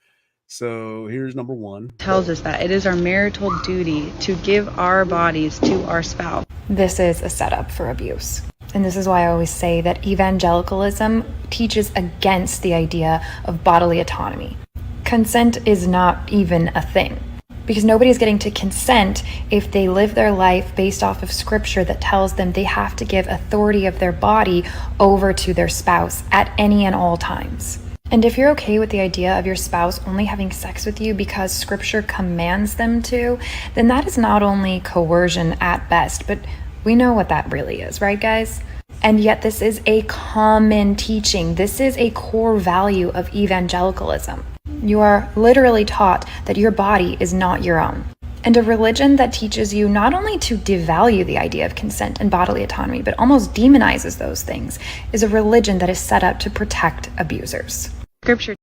So here's number one. Tells us that it is our marital duty to give our bodies to our spouse. This is a setup for abuse. And this is why I always say that evangelicalism teaches against the idea of bodily autonomy. Consent is not even a thing, because nobody's getting to consent if they live their life based off of scripture that tells them they have to give authority of their body over to their spouse at any and all times. And if you're okay with the idea of your spouse only having sex with you because scripture commands them to, then that is not only coercion at best, but we know what that really is, right, guys? And yet this is a common teaching. This is a core value of evangelicalism. You are literally taught that your body is not your own. And a religion that teaches you not only to devalue the idea of consent and bodily autonomy, but almost demonizes those things, is a religion that is set up to protect abusers. Scripture.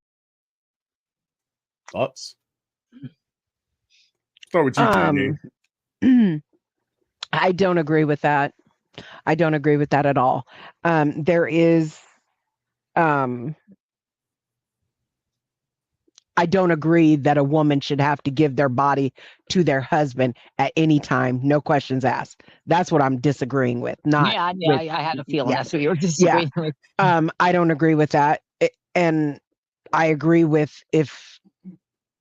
Thoughts? Start with you, JJ. I don't agree with that. I don't agree with that at all. There is, I don't agree that a woman should have to give their body to their husband at any time, no questions asked. That's what I'm disagreeing with. Not I had a feeling that's what you were disagreeing with. I don't agree with that. And I agree with if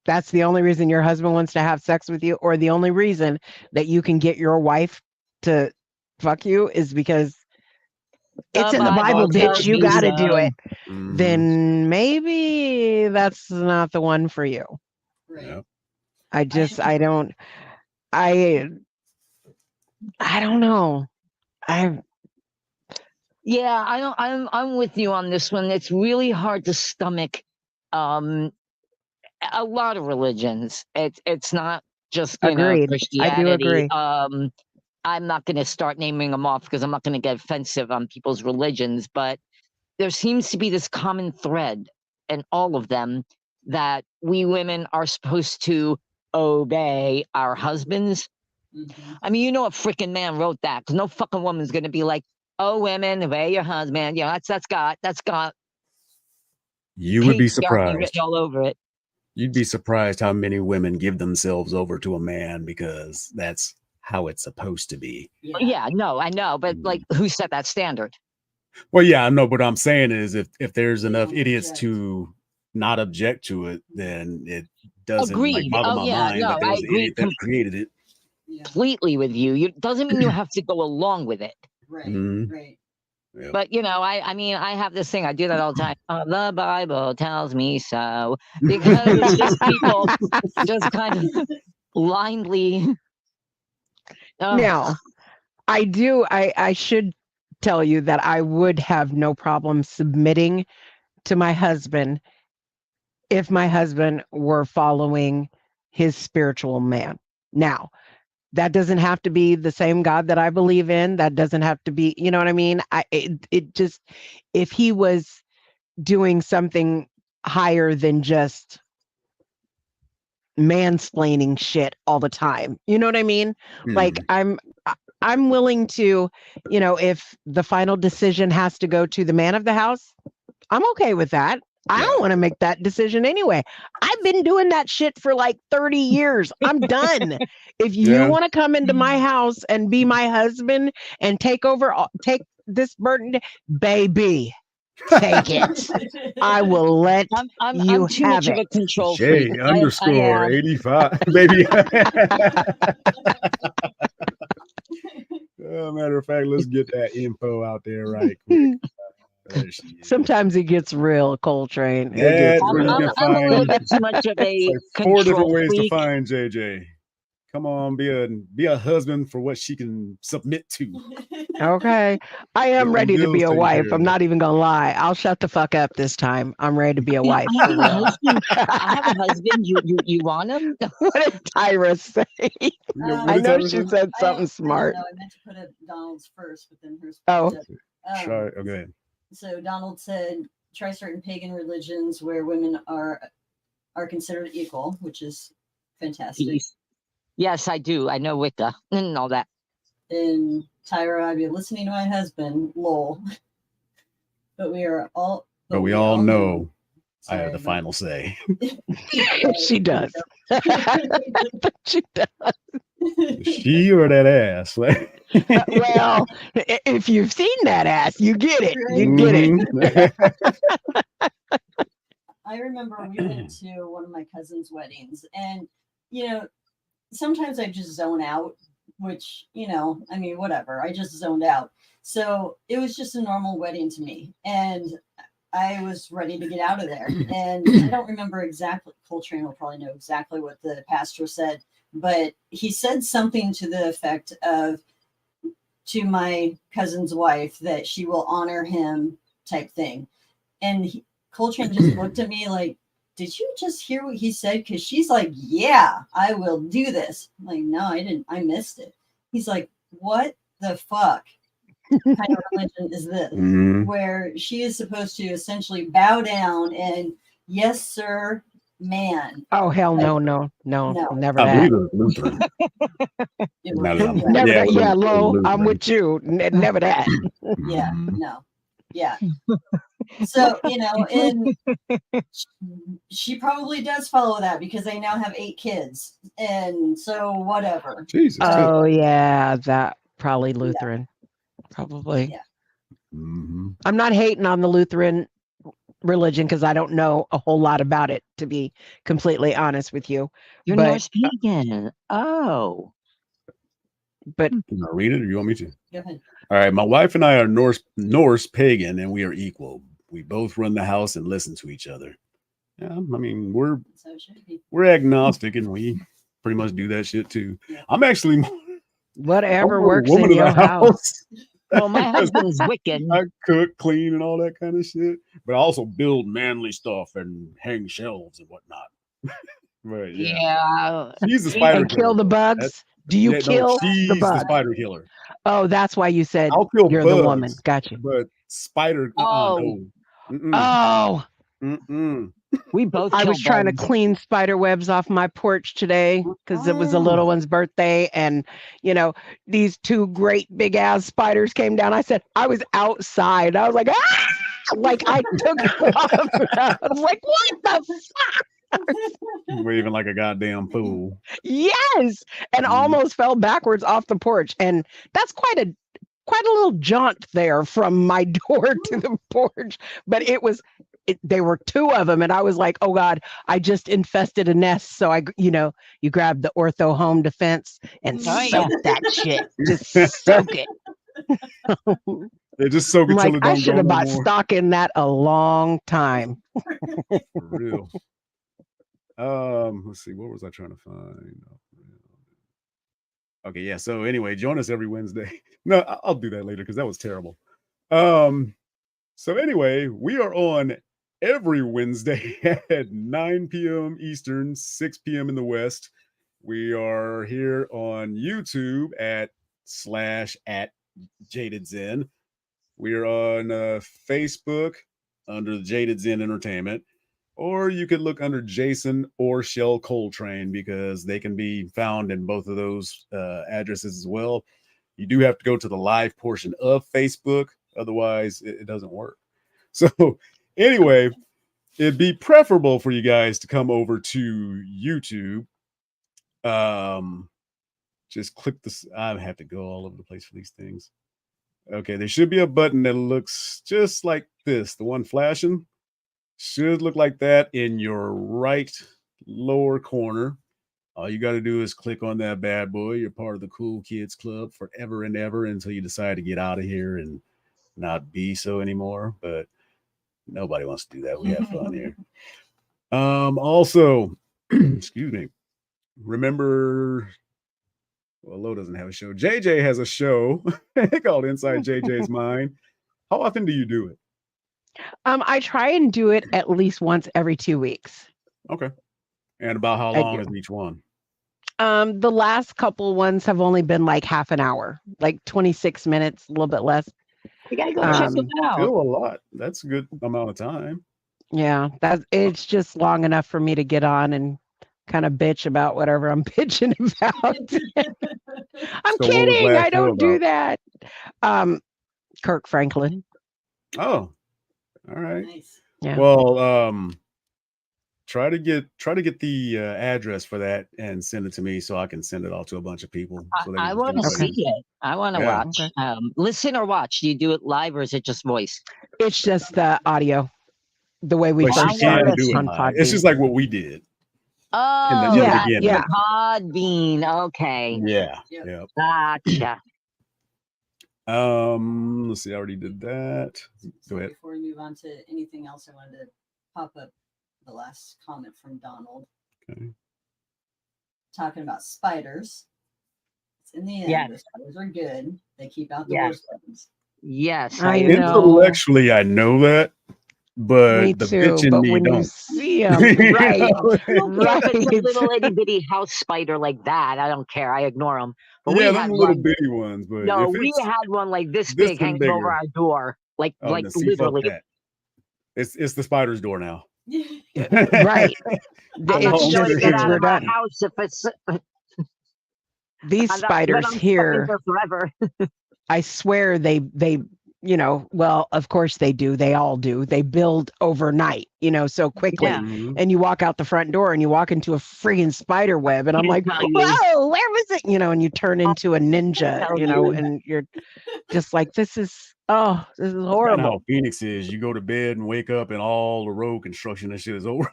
that's the only reason your husband wants to have sex with you, or the only reason that you can get your wife to fuck you is because it's in the Bible, bitch, you got to do it. Then maybe that's not the one for you. Right. I don't know. I'm with you on this one. It's really hard to stomach a lot of religions. It's not just Agreed. Christianity. I do agree. I'm not going to start naming them off because I'm not going to get offensive on people's religions, but there seems to be this common thread in all of them that we women are supposed to obey our husbands. Mm-hmm. I mean, a freaking man wrote that, because no fucking woman's going to be like, "Oh, women, obey your husband." That's got. You would be surprised. Written all over it. You'd be surprised how many women give themselves over to a man because that's how it's supposed to be. Yeah, no, I know, but like, who set that standard? Well, yeah, I know, but what I'm saying is if there's enough idiots to not object to it, then it doesn't boggle my mind that there was an idiot that created it. Completely with you. It doesn't mean you have to go along with it. Right, right. Yep. But I mean, I have this thing. I do that all the time. The Bible tells me so, because it's just people just kind of blindly. Now, I should tell you that I would have no problem submitting to my husband if my husband were following his spiritual man. Now, that doesn't have to be the same God that I believe in. That doesn't have to be, you know what I mean? It just, if he was doing something higher than just mansplaining shit all the time, you know what I mean? Like I'm willing to, if the final decision has to go to the man of the house, I'm okay with that. I don't want to make that decision anyway. I've been doing that shit for like 30 years. I'm done. If you want to come into my house and be my husband and take this burden, baby, take it. I will let you I'm too have much it. of a control freak. J_85, baby. Matter of fact, let's get that info out there right quick. Sometimes it gets real, Coletrane. I'm a little bit too much of a four different ways freak. to find JJ. Come on, be a husband for what she can submit to. Okay. I am ready to be a wife. I'm not even gonna lie. I'll shut the fuck up this time. I'm ready to be a wife. I have a husband. You want him? What did Tyra say? I know she said something smart. I meant to put it Donald's first, but then hers. Try. Okay. So Donald said, try certain pagan religions where women are considered equal, which is fantastic. Yes, I do. I know Wicca and all that. And Tyra, I've been listening to my husband, lol. But we are all. But we all know I Sorry, have the but- final say. She does. She does. She or that ass? Well, if you've seen that ass, you get it. You get it. I remember we went to one of my cousin's weddings, and sometimes I just zone out, which I mean, whatever. I just zoned out. So it was just a normal wedding to me, and I was ready to get out of there. And I don't remember exactly. Coletrane will probably know exactly what the pastor said, but he said something to the effect of, to my cousin's wife, that she will honor him, type thing. And Coletrane just looked at me like, did you just hear what he said? Because she's like, yeah, I will do this. I'm like, no, I didn't. I missed it. He's like, what the fuck kind of religion is this? Where she is supposed to essentially bow down and, yes, sir, man. Oh, hell no. Never I that. believe it was Lutheran. Never that. Yeah, Lo, I'm with you. Never that. Yeah, no. Yeah. So, and she probably does follow that because they now have 8 kids. And so whatever. Jesus. Oh, yeah. That probably Lutheran. Probably. Yeah. I'm not hating on the Lutheran religion because I don't know a whole lot about it, to be completely honest with you. You're But- Norse pagan. Oh. But Can I read it, or you want me to? Go ahead. All right, my wife and I are Norse pagan, and we are equal. We both run the house and listen to each other. Yeah, I mean, So it should be. we're agnostic, and we pretty much do that shit too. I'm actually whatever I'm a works woman in of your the house. Well, my husband's Wiccan. I cook, clean, and all that kind of shit, but I also build manly stuff and hang shelves and whatnot. Right? Yeah. She's the spider And kill killer. the bugs. That's- Do you yeah, no, kill she's the the bugs? spider killer. Oh, that's why you said I'll kill you're bugs, the woman. Got you. but spider. Oh. No. Mm-mm. Oh, Mm-mm. We both I kill was trying to bugs. clean spider webs off my porch today because it was a little one's birthday. And, these 2 great big ass spiders came down. I said, I was outside. I was like, ah! Like I took it off. I was like, what the fuck? Waving like a goddamn fool. Yes. And almost fell backwards off the porch. And that's quite a little jaunt there from my door to the porch. But there were 2 of them. And I was like, oh God, I just infested a nest. So you grab the Ortho Home Defense and soak that shit. Just soak it. They just soak it I'm till like, it don't I should go have no bought more. stock in that a long time. For real. Let's see. What was I trying to find? Okay, yeah. So anyway, join us every Wednesday. No, I'll do that later because that was terrible. So anyway, we are on every Wednesday at 9 p.m. Eastern, 6 p.m. in the West. We are here on YouTube at /@Jaded Zen. We are on Facebook under the Jaded Zen Entertainment, or you could look under Jason or Shell Coletrane because they can be found in both of those addresses as well. You do have to go to the live portion of Facebook, otherwise it doesn't work. So anyway, it'd be preferable for you guys to come over to YouTube. Just click this. I have to go all over the place for these things. Okay, there should be a button that looks just like this. The one flashing should look like that in your right lower corner. All you got to do is click on that bad boy. You're part of the cool kids club forever and ever until you decide to get out of here and not be so anymore. But nobody wants to do that. We have fun here. Also, excuse me. Remember, well, Lo doesn't have a show. JJ has a show called Inside JJ's Mind. How often do you do it? I try and do it at least once every 2 weeks. Okay. And about how I long do. is each one? The last couple ones have only been like half an hour, like 26 minutes, a little bit less. You gotta go check them out. Still a lot. That's a good amount of time. Yeah, it's just long enough for me to get on and kind of bitch about whatever I'm bitching about. I'm So what was kidding. last I show don't do about? that. Kirk Franklin. Oh, all right. Nice. Yeah. Well, try to get the address for that and send it to me so I can send it out to a bunch of people. So they I can want to generate see it. I want to Yeah. watch. Listen or watch. Do you do it live or is it just voice? It's just the audio, the way we But first she can started do it on live. It's Podbean. just like what we did. Oh, in the that's beginning. the Podbean. Okay. Yeah. Yep. Yeah. Gotcha. Let's see. I already did that. So Go ahead. before we move on to anything else, I wanted to pop up the last comment from Donald Okay. talking about spiders. It's in the end, Yes. the spiders are good. They keep out the Yes. worst ones. Yes, I agree. know. Intellectually, I know that, but Me the too. bitch in But me when you don't. see them, right, I don't care if it's a right. little itty bitty house spider like that. I don't care. I ignore them. But Yeah, we them had little one. bitty ones. But No, if we it's had one like this this big one hanging over bigger, our door, like oh, like no, see, fuck literally. that. It's the spider's door now. Right. I'm not It's Oh, going to just, get it's, out we're of our done. house if it's. These But spiders I'm stuck in here, here forever. I swear they, well, of course they do. They all do. They build overnight, so quickly. Yeah. Mhm. And you walk out the front door and you walk into a friggin' spider web. And I'm like, Tell you. whoa, where was it? And you turn into a ninja, Tell you. and you're just like, this is That's kind of horrible. how Phoenix is. You go to bed and wake up and all the road construction and shit is over.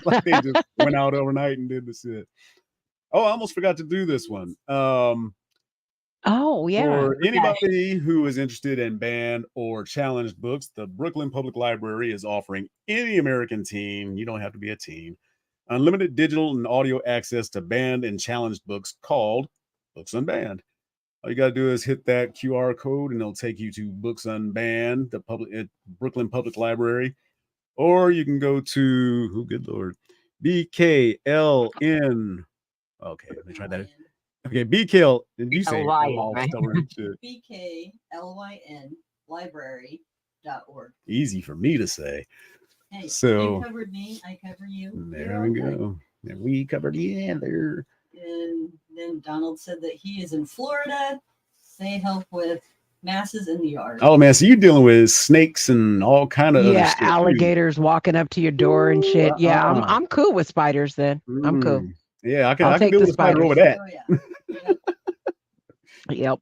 Like they just went out overnight and did the shit. Oh, I almost forgot to do this one. Oh, yeah. For anybody who is interested in banned or challenged books, the Brooklyn Public Library is offering any American teen, you don't have to be a teen, unlimited digital and audio access to banned and challenged books called Books Unbanned. All you got to do is hit that QR code and it'll take you to Books Unbanned, the Brooklyn Public Library. Or you can go to, oh, good Lord, BKLN. Okay, let me try that. Okay, BKL. Did you say right? BKLYN library.org. Easy for me to say. Hey, So you covered me, I cover you. there we go. And we covered together. And then Donald said that he is in Florida. They help with masses in the yard. Oh man, so you're dealing with snakes and all kind of other Yeah, shit, too. alligators walking up to your door and shit. Yeah, I'm cool with spiders then. I'm cool. Yeah, I can I'll I can take deal the with spider over spiders. that. Yep.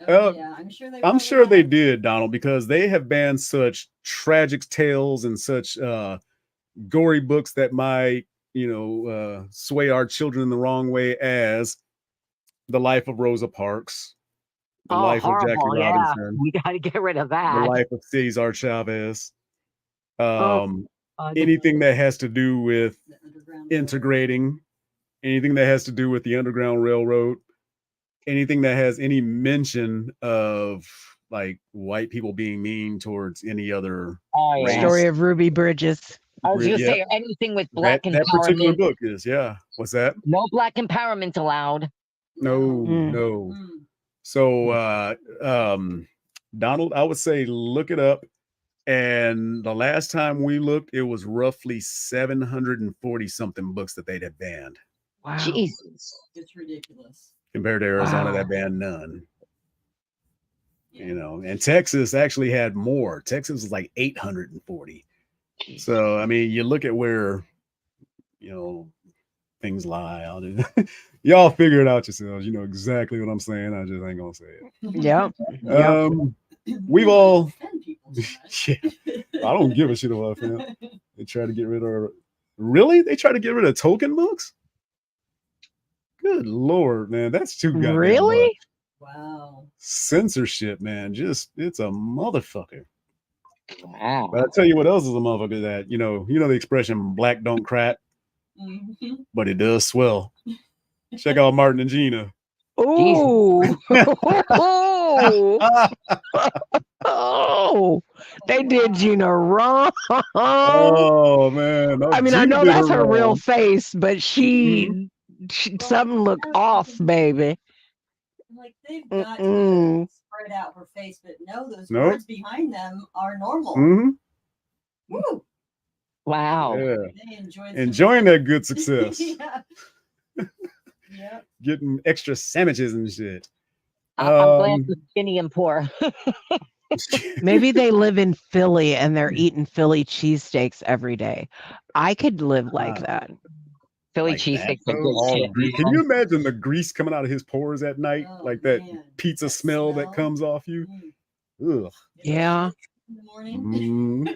Yeah, I'm sure they did, Donald, because they have banned such tragic tales and such gory books that might, sway our children in the wrong way, as The Life of Rosa Parks, The Life of Jackie Horrible. Yeah, Robinson, we got to get rid of The that. Life of Cesar Chavez. God. Anything that has to do with integrating, anything that has to do with the Underground Railroad, anything that has any mention of like white people being mean towards any other race. Story of Ruby Bridges. I was going to Yeah. say anything with black that particular empowerment. book is, yeah. What's that? No black empowerment allowed. No. So Donald, I would say look it up. And the last time we looked, it was roughly 740 something books that they'd have banned. Wow. Jesus. It's ridiculous. Compared to Arizona, Wow. that banned none. And Texas actually had more. Texas was like 840. So I mean, you look at where things lie. Y'all figure it out yourselves. You know exactly what I'm saying. I just ain't gonna say it. Yep. We've all yeah, I don't give a shit about that. They try to get rid of They try to get rid of token books? Good Lord, man. That's too goddamn Really? much. Wow. Censorship, man. It's a motherfucker. Wow. But I tell you what else is a motherfucker that, you know the expression black don't crack, but it does swell. Check out Martin and Gina. Ooh. Oh, they did Gina wrong. Oh man. I mean, I know that's her real face, but she something look off, baby. Like they've got to spread out her face, but no, those words behind them are normal. Mm-hmm. Woo. Wow. Yeah. They Enjoying that good success. Yeah. Yep. Getting extra sandwiches and shit. I'm glad you're skinny and poor. Maybe they live in Philly and they're eating Philly cheesesteaks every day. I could live like that. Philly Like cheesesteaks that, are though? good shit. Can you imagine the grease coming out of his pores at night? Oh, Like that man. pizza smell that comes off you? Ugh. Yeah. In the morning. Mm.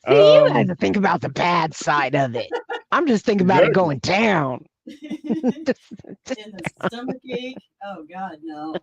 See, you had to think about the bad side of it. I'm just thinking about it going down. In the stomach ache. Oh God, no.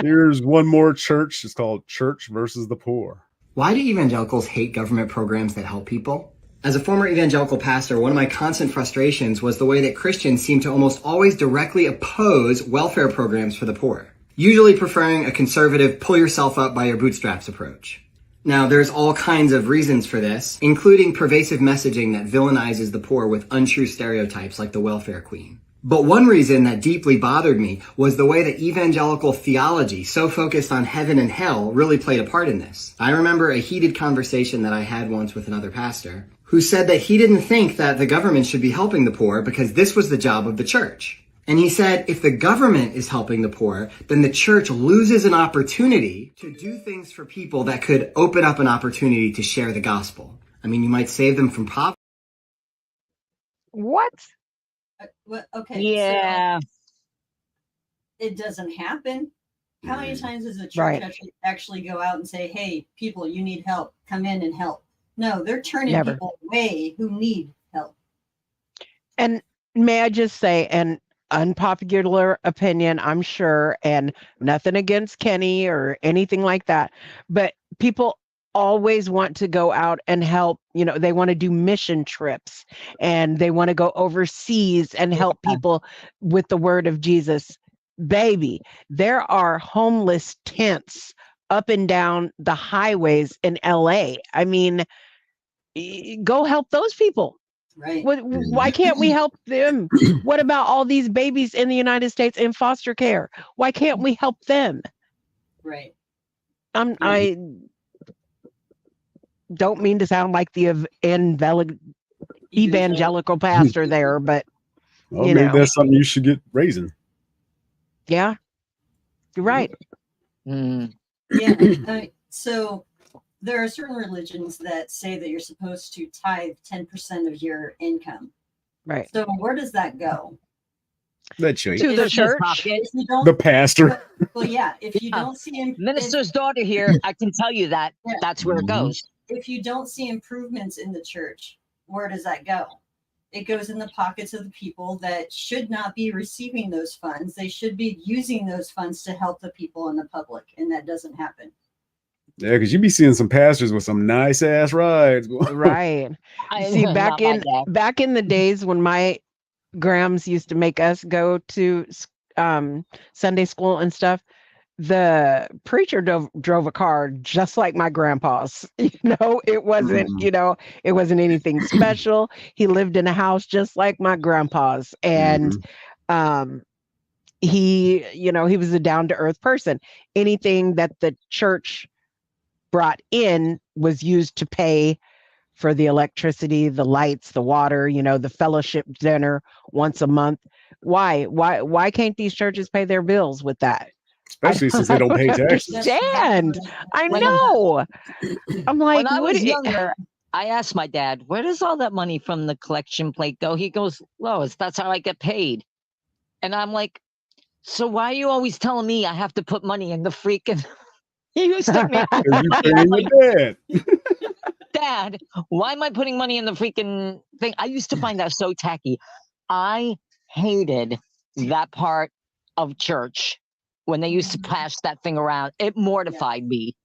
Here's one more church. It's called Church versus the Poor. Why do evangelicals hate government programs that help people? As a former evangelical pastor, one of my constant frustrations was the way that Christians seem to almost always directly oppose welfare programs for the poor, usually preferring a conservative pull yourself up by your bootstraps approach. Now, there's all kinds of reasons for this, including pervasive messaging that villainizes the poor with untrue stereotypes like the welfare queen. But one reason that deeply bothered me was the way that evangelical theology, so focused on heaven and hell, really played a part in this. I remember a heated conversation that I had once with another pastor who said that he didn't think that the government should be helping the poor because this was the job of the church. And he said, if the government is helping the poor, then the church loses an opportunity to do things for people that could open up an opportunity to share the gospel. I mean, you might save them from poverty. What? Okay. Yeah. So it doesn't happen. How many times does the church Right. actually go out and say, hey, people, you need help. Come in and help. No, they're turning Never. people away who need help. And may I just say, an unpopular opinion, I'm sure, and nothing against Kenny or anything like that, but people always want to go out and help. You know, they want to do mission trips and they want to go overseas and help people with the word of Jesus. Baby, there are homeless tents up and down the highways in LA. I mean, go help those people. Right. Why can't we help them? What about all these babies in the United States in foster care? Why can't we help them? Right. I don't mean to sound like the evangelical pastor there, but Well, you maybe know, that's something you should get raising. yeah, you're right. Yeah. So there are certain religions that say that you're supposed to tithe 10% of your income. Right. So where does that go? That church. To the church. If you don't- The pastor. Well, yeah. If you don't see Minister's daughter here, I can tell you that that's where it goes. If you don't see improvements in the church, where does that go? It goes in the pockets of the people that should not be receiving those funds. They should be using those funds to help the people in the public, and that doesn't happen. Yeah, because you be seeing some pastors with some nice ass rides. Right. See, back in the days when my grams used to make us go to Sunday school and stuff, the preacher drove a car just like my grandpa's. You know, it wasn't, it wasn't anything special. He lived in a house just like my grandpa's. And he was a down-to-earth person. Anything that the church brought in was used to pay for the electricity, the lights, the water, the fellowship dinner once a month. Why can't these churches pay their bills with that? Especially since they don't pay taxes. Understand. I know. I'm like, when I was younger, I asked my dad, where does all that money from the collection plate go? He goes, Lois, that's how I get paid. And I'm like, so why are you always telling me I have to put money in the freaking... He used to make Dad, why am I putting money in the freaking thing? I used to find that so tacky. I hated that part of church when they used to pass that thing around. It mortified me.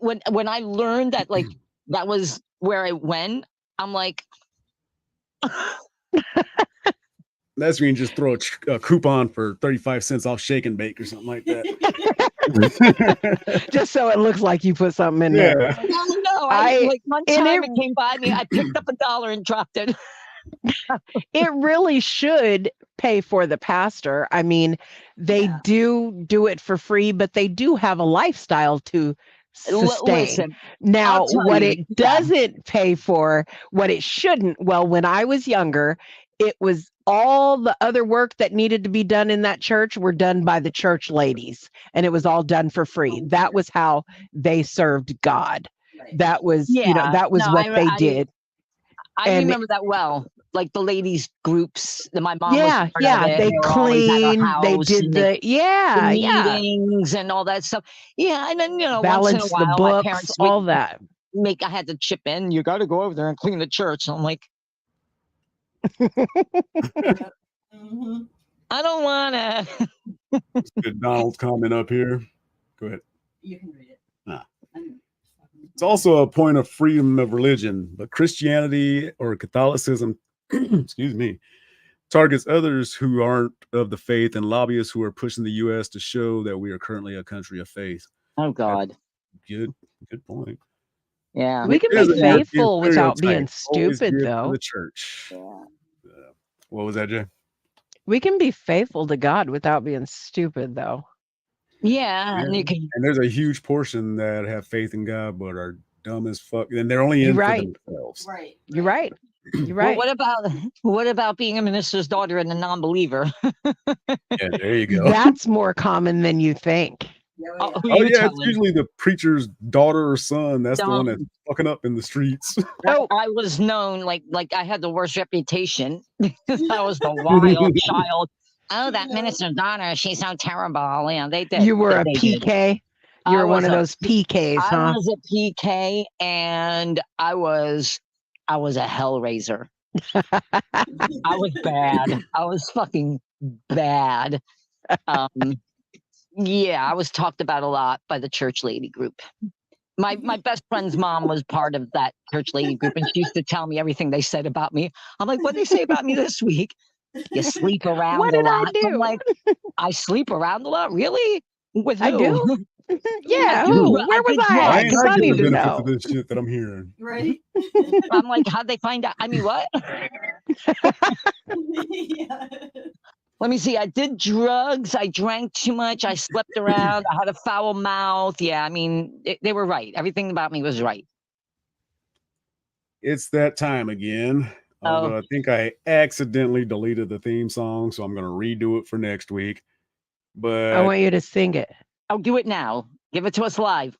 When I learned that that was where it went, I'm like. That's when you just throw a coupon for 35 cents off Shake and Bake or something like that. Just so it looks like you put something in there. No. One time it came by me, I picked up $1 and dropped it. It really should pay for the pastor. I mean, they do it for free, but they do have a lifestyle to sustain. Listen, Now, I'll tell what you, it doesn't pay for, what it shouldn't, well, when I was younger, it was all the other work that needed to be done in that church were done by the church ladies, and it was all done for free. That was how they served God. That was, that was what they did. I And remember that well. Like the ladies groups that my mom was yeah, part yeah, of it. they were always at our cleaned, they house did and the, yeah, yeah, meetings and all that stuff. Yeah, and then once in a balance the while, my books, parents all would that. I had to chip in. You got to go over there and clean the church. And I'm like, I don't want to. Good Donald's comment up here. Go ahead. You can read it. Nah. It's also a point of freedom of religion, but Christianity or Catholicism, excuse me, targets others who aren't of the faith and lobbyists who are pushing the U.S. to show that we are currently a country of faith. Oh God. Good point. Yeah. We can It is be a European faithful without being stereotype. Always stupid, geared to though. the church. Yeah. What was that, Jay? We can be faithful to God without being stupid, though. Yeah, and you can. And there's a huge portion that have faith in God but are dumb as fuck, and they're only You're in right. for themselves. Right. You're right. You're Well, right. what about being a minister's daughter and a non-believer? Yeah, there you go. That's more common than you think. Who Oh you yeah, it's telling? usually the preacher's daughter or son. That's the one Dumb. that's fucking up in the streets. I was known like I had the worst reputation. I was the wild child. Oh, that minister's daughter, she's so terrible. Yeah, they did. You were a They did. PK. You were one of those PKs, I huh? was a PK, and I was a hellraiser. I was bad. I was fucking bad. Yeah, I was talked about a lot by the church lady group. My best friend's mom was part of that church lady group, and she used to tell me everything they said about me. I'm like, what did they say about me this week? You sleep around What a did I lot. I'm do? like, I sleep around a lot? Really? With who? I do. Yeah, With who? who? Where was I I at? ain't Because not I getting need the to benefits know. of this shit that I'm hearing. Right. I'm like, how'd they find out? I mean, what? Yeah. Let me see. I did drugs. I drank too much. I slept around. I had a foul mouth. Yeah, I mean, they were right. Everything about me was right. It's that time again. Although I think I accidentally deleted the theme song, so I'm going to redo it for next week. But I want you to sing it. I'll do it now. Give it to us live.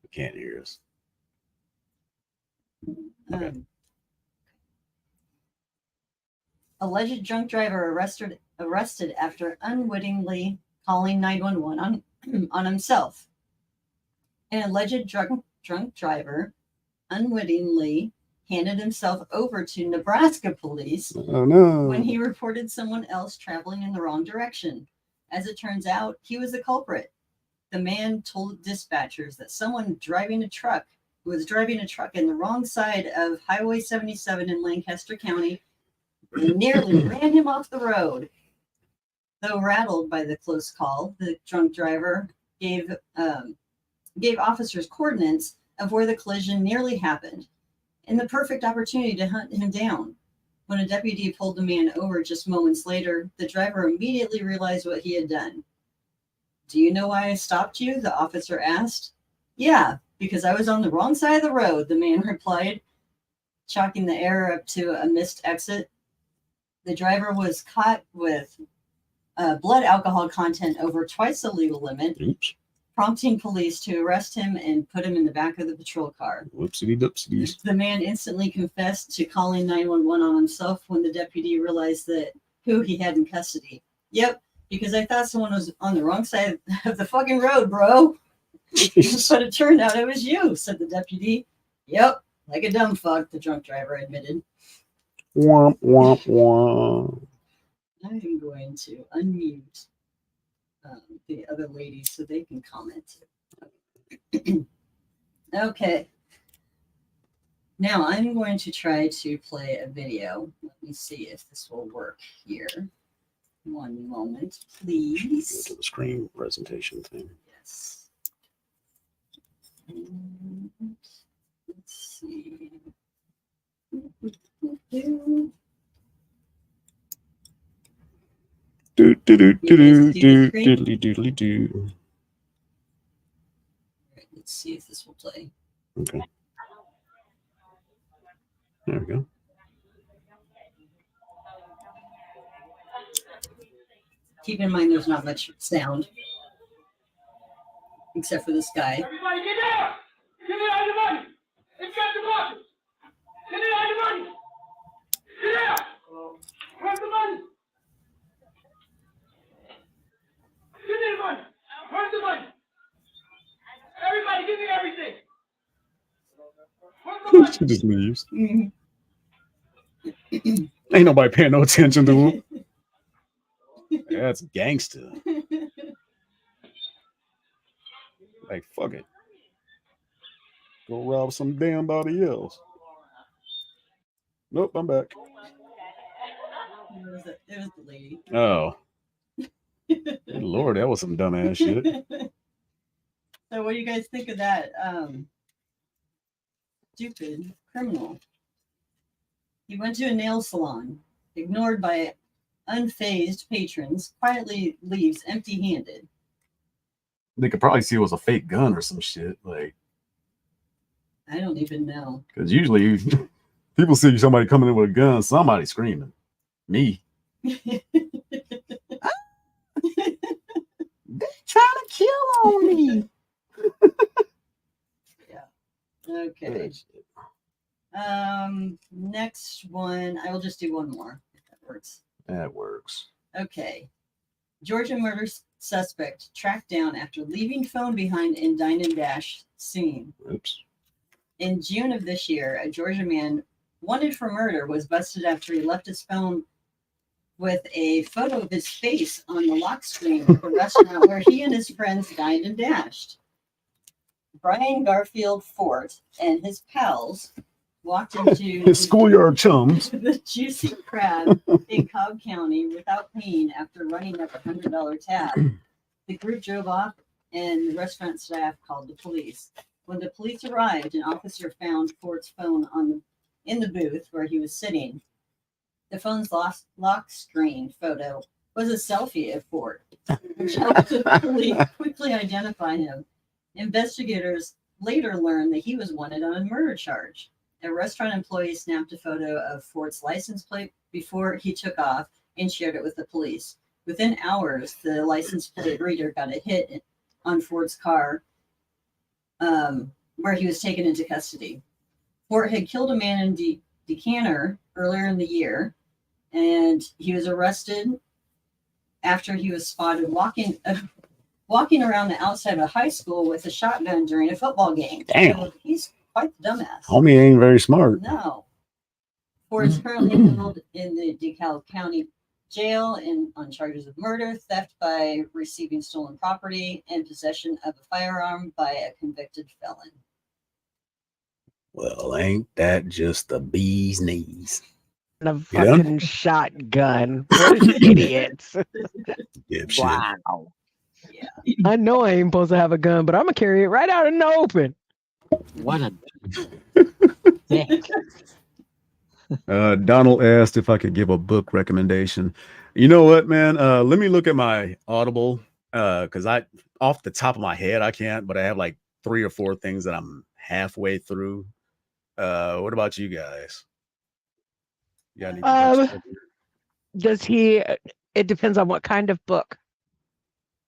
I can't hear us. Okay. Alleged drunk driver arrested after unwittingly calling 911 on himself. An alleged drunk driver unwittingly handed himself over to Nebraska police when he reported someone else traveling in the wrong direction. As it turns out, he was the culprit. The man told dispatchers that someone was driving a truck in the wrong side of Highway 77 in Lancaster County and nearly ran him off the road. Though rattled by the close call, the drunk driver gave officers coordinates of where the collision nearly happened, and the perfect opportunity to hunt him down. When a deputy pulled the man over just moments later, the driver immediately realized what he had done. Do you know why I stopped you? The officer asked. Yeah, because I was on the wrong side of the road, the man replied, chalking the error up to a missed exit. The driver was caught with blood alcohol content over twice the legal limit, prompting police to arrest him and put him in the back of the patrol car. Whoopsie doopsies. The man instantly confessed to calling 911 on himself when the deputy realized that who he had in custody. Yep, because I thought someone was on the wrong side of the fucking road, bro. But it turned out it was you, said the deputy. Yep, like a dumb fuck, the drunk driver admitted. Womp, womp, womp. I am going to unmute the other ladies so they can comment too. Okay. Now I'm going to try to play a video. Let me see if this will work here. One moment, please. Go to the screen presentation thing. Yes. Let's see. Do. Let's see if this will play. Okay. There we go. Keep in mind there's not much sound. Except for this guy. Everybody get down! Give me all your money! It's got the money! Give me all your money! Get out! Where's the money? Give me the money! Where's the money? Everybody give me everything! Where's the money? She just leaves. Ain't nobody paying no attention to him. That's gangster. Like, fuck it. Go rob some damn body else. Nope, I'm back. It was the lady. Oh. Good Lord, that was some dumbass shit. So what do you guys think of that stupid criminal? He went to a nail salon, ignored by unfazed patrons, quietly leaves empty-handed. They could probably see it was a fake gun or some shit. Like, I don't even know. because usually people see somebody coming in with a gun, somebody screaming. Me. They're trying to kill on me. Okay. Next one. I will just do one more if that works. That works. Okay. Georgia murder suspect tracked down after leaving phone behind in dine and dash scene. Oops. In June of this year, a Georgia man wanted for murder was busted after he left his phone with a photo of his face on the lock screen of a restaurant where he and his friends dined and dashed. Brian Garfield Fort and his pals walked into His schoolyard chums. the Juicy Crab in Cobb County without paying after running up a $100 tab. The group drove off and the restaurant staff called the police. When the police arrived, an officer found Fort's phone in the booth where he was sitting. The phone's lock screen photo was a selfie of Fort, which helped the police quickly identify him. Investigators later learned that he was wanted on a murder charge. A restaurant employee snapped a photo of Fort's license plate before he took off and shared it with the police. Within hours, the license plate reader got a hit on Ford's car, where he was taken into custody. Fort had killed a man in Decatur earlier in the year, and he was arrested after he was spotted walking around the outside of a high school with a shotgun during a football game. Damn. So he's quite the dumbass. Homie ain't very smart. No. Ford is currently held in the DeKalb County Jail on charges of murder, theft by receiving stolen property, and possession of a firearm by a convicted felon. Well, ain't that just the bee's knees? And a fucking shotgun. What an idiot. Dipshit. Wow. Yeah. I know I ain't supposed to have a gun, but I'm gonna carry it right out in the open. What a Donald asked if I could give a book recommendation. You know what, man? Let me look at my Audible, because I, off the top of my head, I can't, but I have like 3 or 4 things that I'm halfway through. What about you guys? You got any books? Does he? It depends on what kind of book.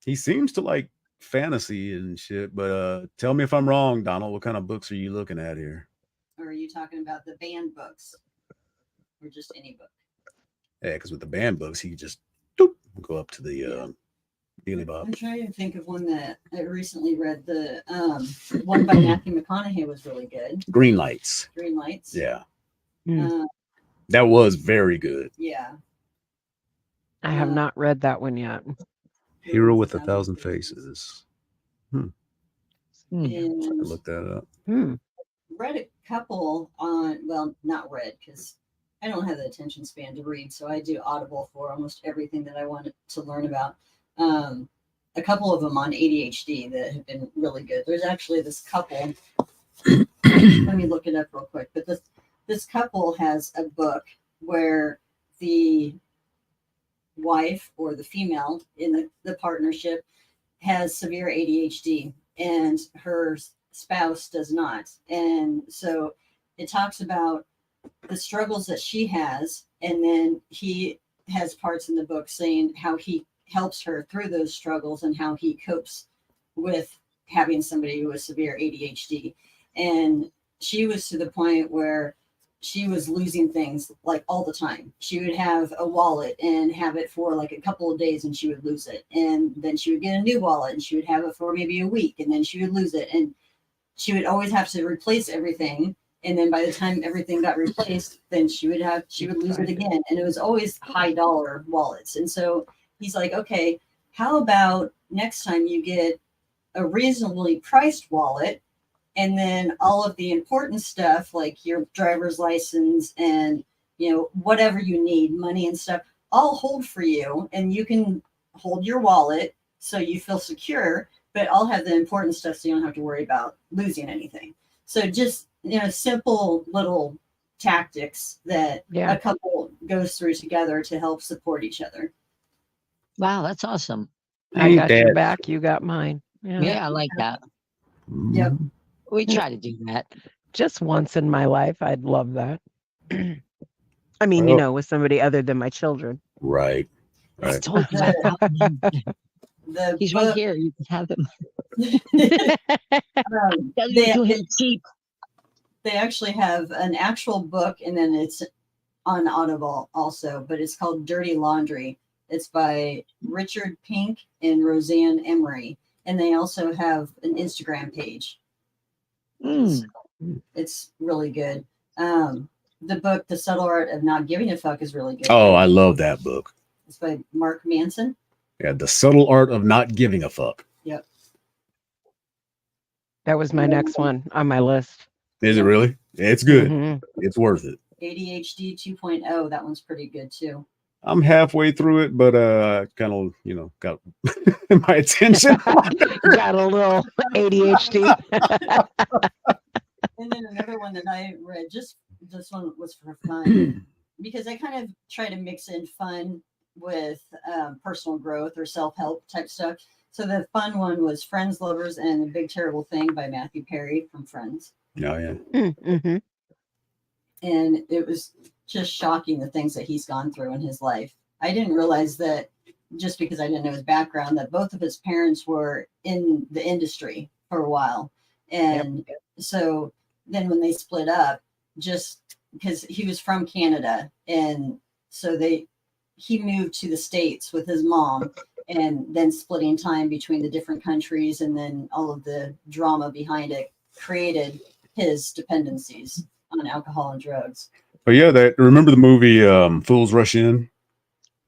He seems to like fantasy and shit, but tell me if I'm wrong, Donald. What kind of books are you looking at here? Or are you talking about the banned books? Or just any book? Yeah, because with the banned books, he just go up to the Daily Bob. I'm trying to think of one that I recently read. The one by Matthew McConaughey was really good. Green Lights. Green Lights. Yeah. Uh, That was very good. yeah. I have not read that one yet. Hero with 1,000 Faces. I And can look that up. read a couple on, well, not read because I don't have the attention span to read, so I do Audible for almost everything that I want to learn about. A couple of them on ADHD that have been really good. There's actually this couple. Let me look it up real quick. But this couple has a book where the wife or the female in the partnership has severe ADHD and her spouse does not. And so it talks about the struggles that she has, and then he has parts in the book saying how he helps her through those struggles and how he copes with having somebody who has severe ADHD. And she was to the point where she was losing things like all the time. She would have a wallet and have it for like a couple of days and she would lose it. And then she would get a new wallet and she would have it for maybe a week and then she would lose it. And she would always have to replace everything. And then by the time everything got replaced, then she would lose it again. And it was always high dollar wallets. And so he's like, okay, how about next time you get a reasonably priced wallet, and then all of the important stuff like your driver's license and, you know, whatever you need, money and stuff, I'll hold for you and you can hold your wallet so you feel secure, but I'll have the important stuff so you don't have to worry about losing anything. So just, you know, simple little tactics that a couple goes through together to help support each other. Wow, that's awesome. I got your back, you got mine. Yeah, I like that. Yep. We try to do that. Just once in my life, I'd love that. I mean, you know, with somebody other than my children. Right. I told you about he's right here. You can have him. They actually have an actual book, and then it's on Audible also, but it's called Dirty Laundry. It's by Richard Pink and Roseanne Emery, and they also have an Instagram page. It's really good. The book, The Subtle Art of Not Giving a Fuck, is really good. Oh, I love that book. It's by Mark Manson. Yeah, The Subtle Art of Not Giving a Fuck. Yep. That was my next one on my list. Is it really? It's good. It's worth it. ADHD 2.0. That one's pretty good too. I'm halfway through it, but kind of, you know, got my attention. Got a little ADHD. And then another one that I read, just this one was for fun, because I kind of try to mix in fun with personal growth or self-help type stuff. So the fun one was Friends, Lovers, and the Big Terrible Thing by Matthew Perry from Friends. Oh, yeah. And it was just shocking the things that he's gone through in his life. I didn't realize that, just because I didn't know his background, that both of his parents were in the industry for a while. And so then when they split up, just because he was from Canada, and so he moved to the States with his mom, and then splitting time between the different countries, and then all of the drama behind it created his dependencies on alcohol and drugs. But yeah, remember the movie Fools Rush In?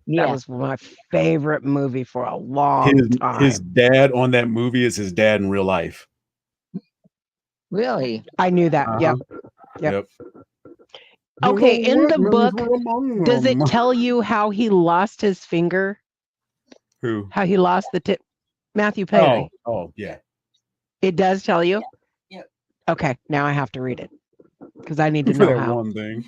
That was my favorite movie for a long time. His dad on that movie is his dad in real life. Really? I knew that. Yep. Okay, in the book, does it tell you how he lost his finger? Who? How he lost the tip? Matthew Perry. Oh, yeah. It does tell you? Yep. Okay, now I have to read it because I need to know how. One thing.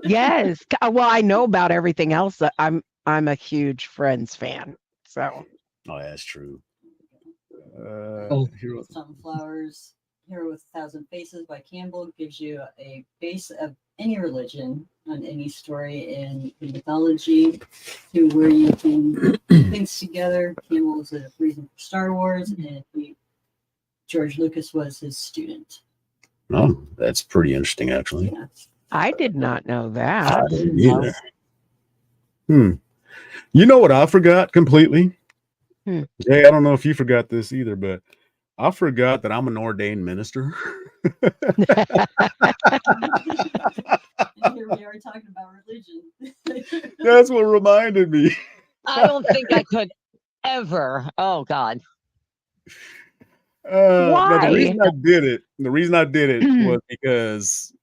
Yes. Well, I know about everything else. I'm a huge Friends fan. So. Oh, that's true. Sunflowers. Hero with 1,000 Faces by Campbell gives you a base of any religion on any story in the mythology to where you can put things together. Campbell was a reason for Star Wars, and George Lucas was his student. Oh, that's pretty interesting, actually. Yeah. I did not know that. I didn't either. You know what I forgot completely? Hey, I don't know if you forgot this either, but I forgot that I'm an ordained minister. And here we are talking about religion. That's what reminded me. I don't think I could ever. Oh, God. No, the reason Why? I did it was because,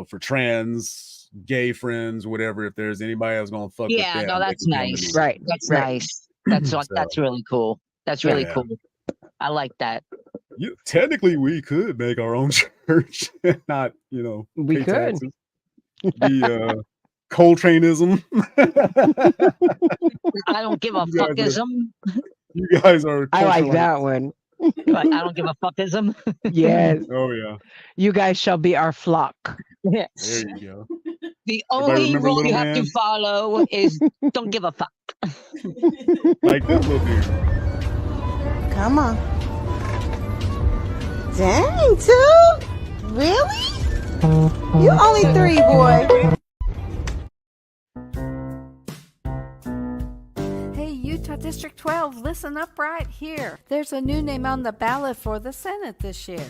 for trans, gay friends, whatever, if there's anybody that's going to fuck with Yeah, them, no, they that's can come to nice. me. Right. That's Right. nice. That's So, that's really cool. That's really yeah. cool. I like that. Technically, we could make our own church and not, We pay could. taxes. Be Coletraneism. I don't give a You guys are- fuckism. You guys are. I like culturalites. that one. I don't give a fuckism. Yes. Oh yeah. You guys shall be our flock. There you go. The Everybody only remember rule you Little have to Man? follow is don't give a fuck. Like this little dude. Come on. Dang, 2? Really? You only 3, boy. Hey, Utah District 12, listen up right here. There's a new name on the ballot for the Senate this year.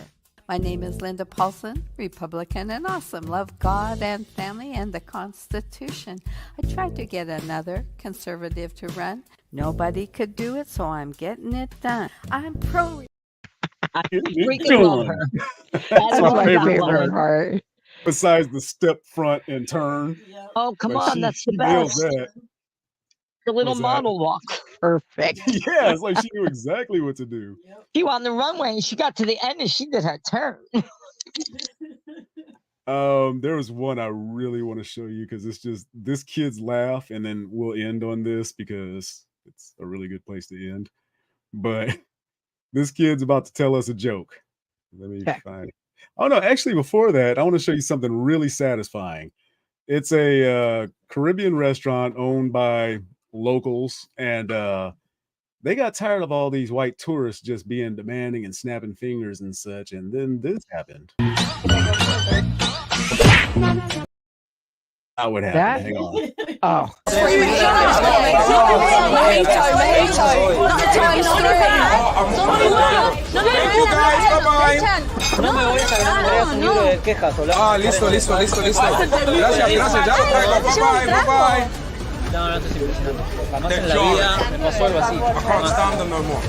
My name is Linda Paulson, Republican and awesome. Love God and family and the Constitution. I tried to get another conservative to run. Nobody could do it, so I'm getting it done. I'm pro. I freaking love her. That's I my love favorite that part. one. Besides the step front and turn. Oh, come Like, on, that's the she nails best. that. The little Was that- model walk. Perfect. Yeah, it's like she knew exactly what to do. She on the runway and she got to the end and she did her turn. There was one I really want to show you because it's just this kid's laugh, and then we'll end on this because it's a really good place to end. But this kid's about to tell us a joke. Let me find it. Oh no, actually, before that, I want to show you something really satisfying. It's a Caribbean restaurant owned by locals, and they got tired of all these white tourists just being demanding and snapping fingers and such, and then this happened. How would happen? That? Hang on. Oh. No me voy a hacer un libro de quejas, hola. Ah, listo. Gracias, ya lo traigo. Bye bye. No, no estoy impresionando. Jamás en la vida me pasó algo así. I can't stand them no more.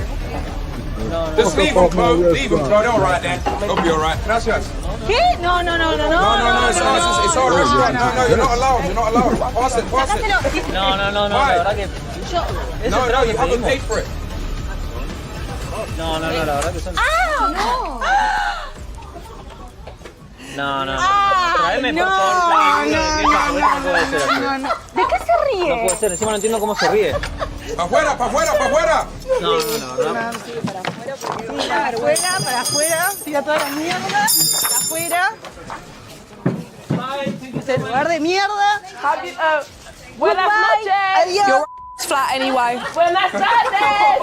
Just leave them, Chloe. Leave them, Chloe. They're all right then. They'll be all right. Gracias. ¿Qué? No. No, it's our restaurant. No, you're not allowed. Pass it. No, la verdad que. No, you haven't paid for it. No, la verdad que son. No. Tráeme, por favor. No puede ser así. ¿De qué se ríe? No puede ser, encima no entiendo cómo se ríe. ¡Pa' afuera! No. Para afuera. Tira toda la mierda. Para afuera. Este lugar de mierda. Buenas noches. Adiós. Your flat anyway. Buenas tardes.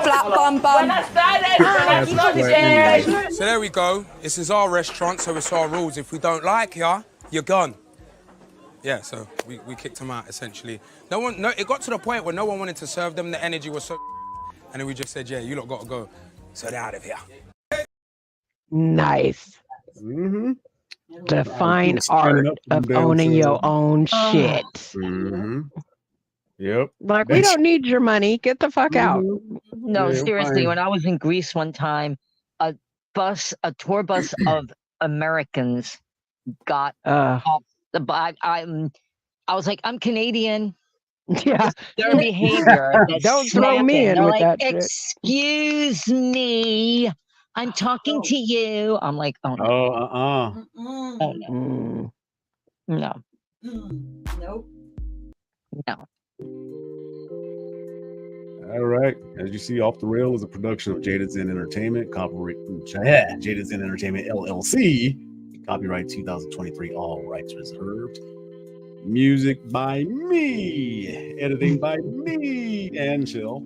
Flat bum. Buenas tardes. So there we go. This is our restaurant, so it's our rules. If we don't like ya, you're gone. Yeah, so we kicked them out essentially. It got to the point where no one wanted to serve them. The energy was so, and then we just said, yeah, you lot got to go. So they're out of here. Nice. Mm-hmm. The fine art of owning your own shit. Mm-hmm. Yep. Like, we don't need your money. Get the fuck out. No, Yeah, seriously, fine. when I was in Greece one time, a tour bus of Americans got off the bus. I was like, I'm Canadian. Yeah. Their behavior. Don't throw me in They're with like, that shit. excuse me, I'm talking to you. I'm like, oh no. Oh, Oh, no. No. Nope. No. All right. As you see, Off the Rail is a production of Jaded Zen Entertainment, Jaded Zen Entertainment LLC, copyright 2023, all rights reserved. Music by me, editing by me and Shell.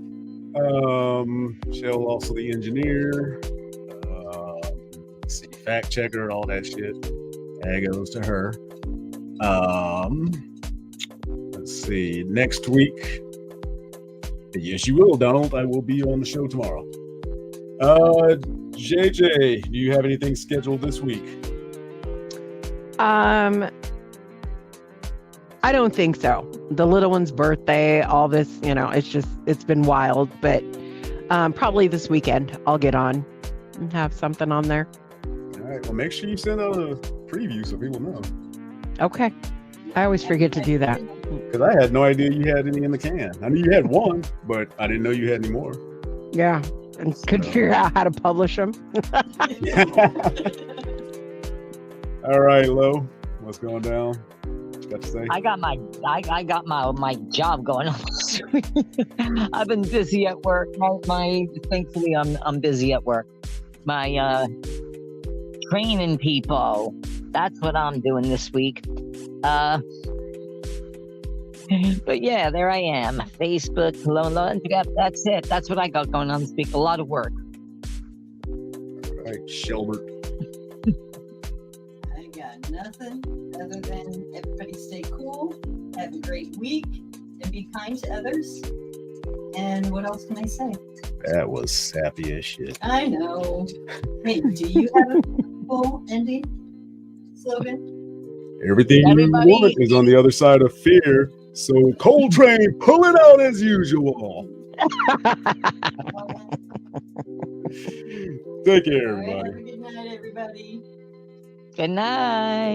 Shell also the engineer. Let's see, fact checker, all that shit. That goes to her. Let's see. Next week. Yes, you will, Donald. I will be on the show tomorrow. JJ, do you have anything scheduled this week? I don't think so. The little one's birthday, all this, it's been wild, but probably this weekend I'll get on and have something on there. All right. Well, make sure you send out a preview so people know. Okay. I always forget to do that. Because I had no idea you had any in the can. I knew you had one, but I didn't know you had any more. Yeah. And couldn't figure out how to publish them. All right, Lo. What's going down? What you got to say? I got my job going on this week. I've been busy at work. Thankfully I'm busy at work. My training people. That's what I'm doing this week. But yeah, there I am. Facebook, LoLo, and that's it. That's what I got going on this week. A lot of work. All right, Shelbert. I got nothing other than everybody stay cool, have a great week, and be kind to others. And what else can I say? That was sappy as shit. I know. Hey, do you have a full ending slogan? Everything you want is on the other side of fear. So Coletrane, pull it out as usual. Take care, everybody. Good night, everybody. Good night.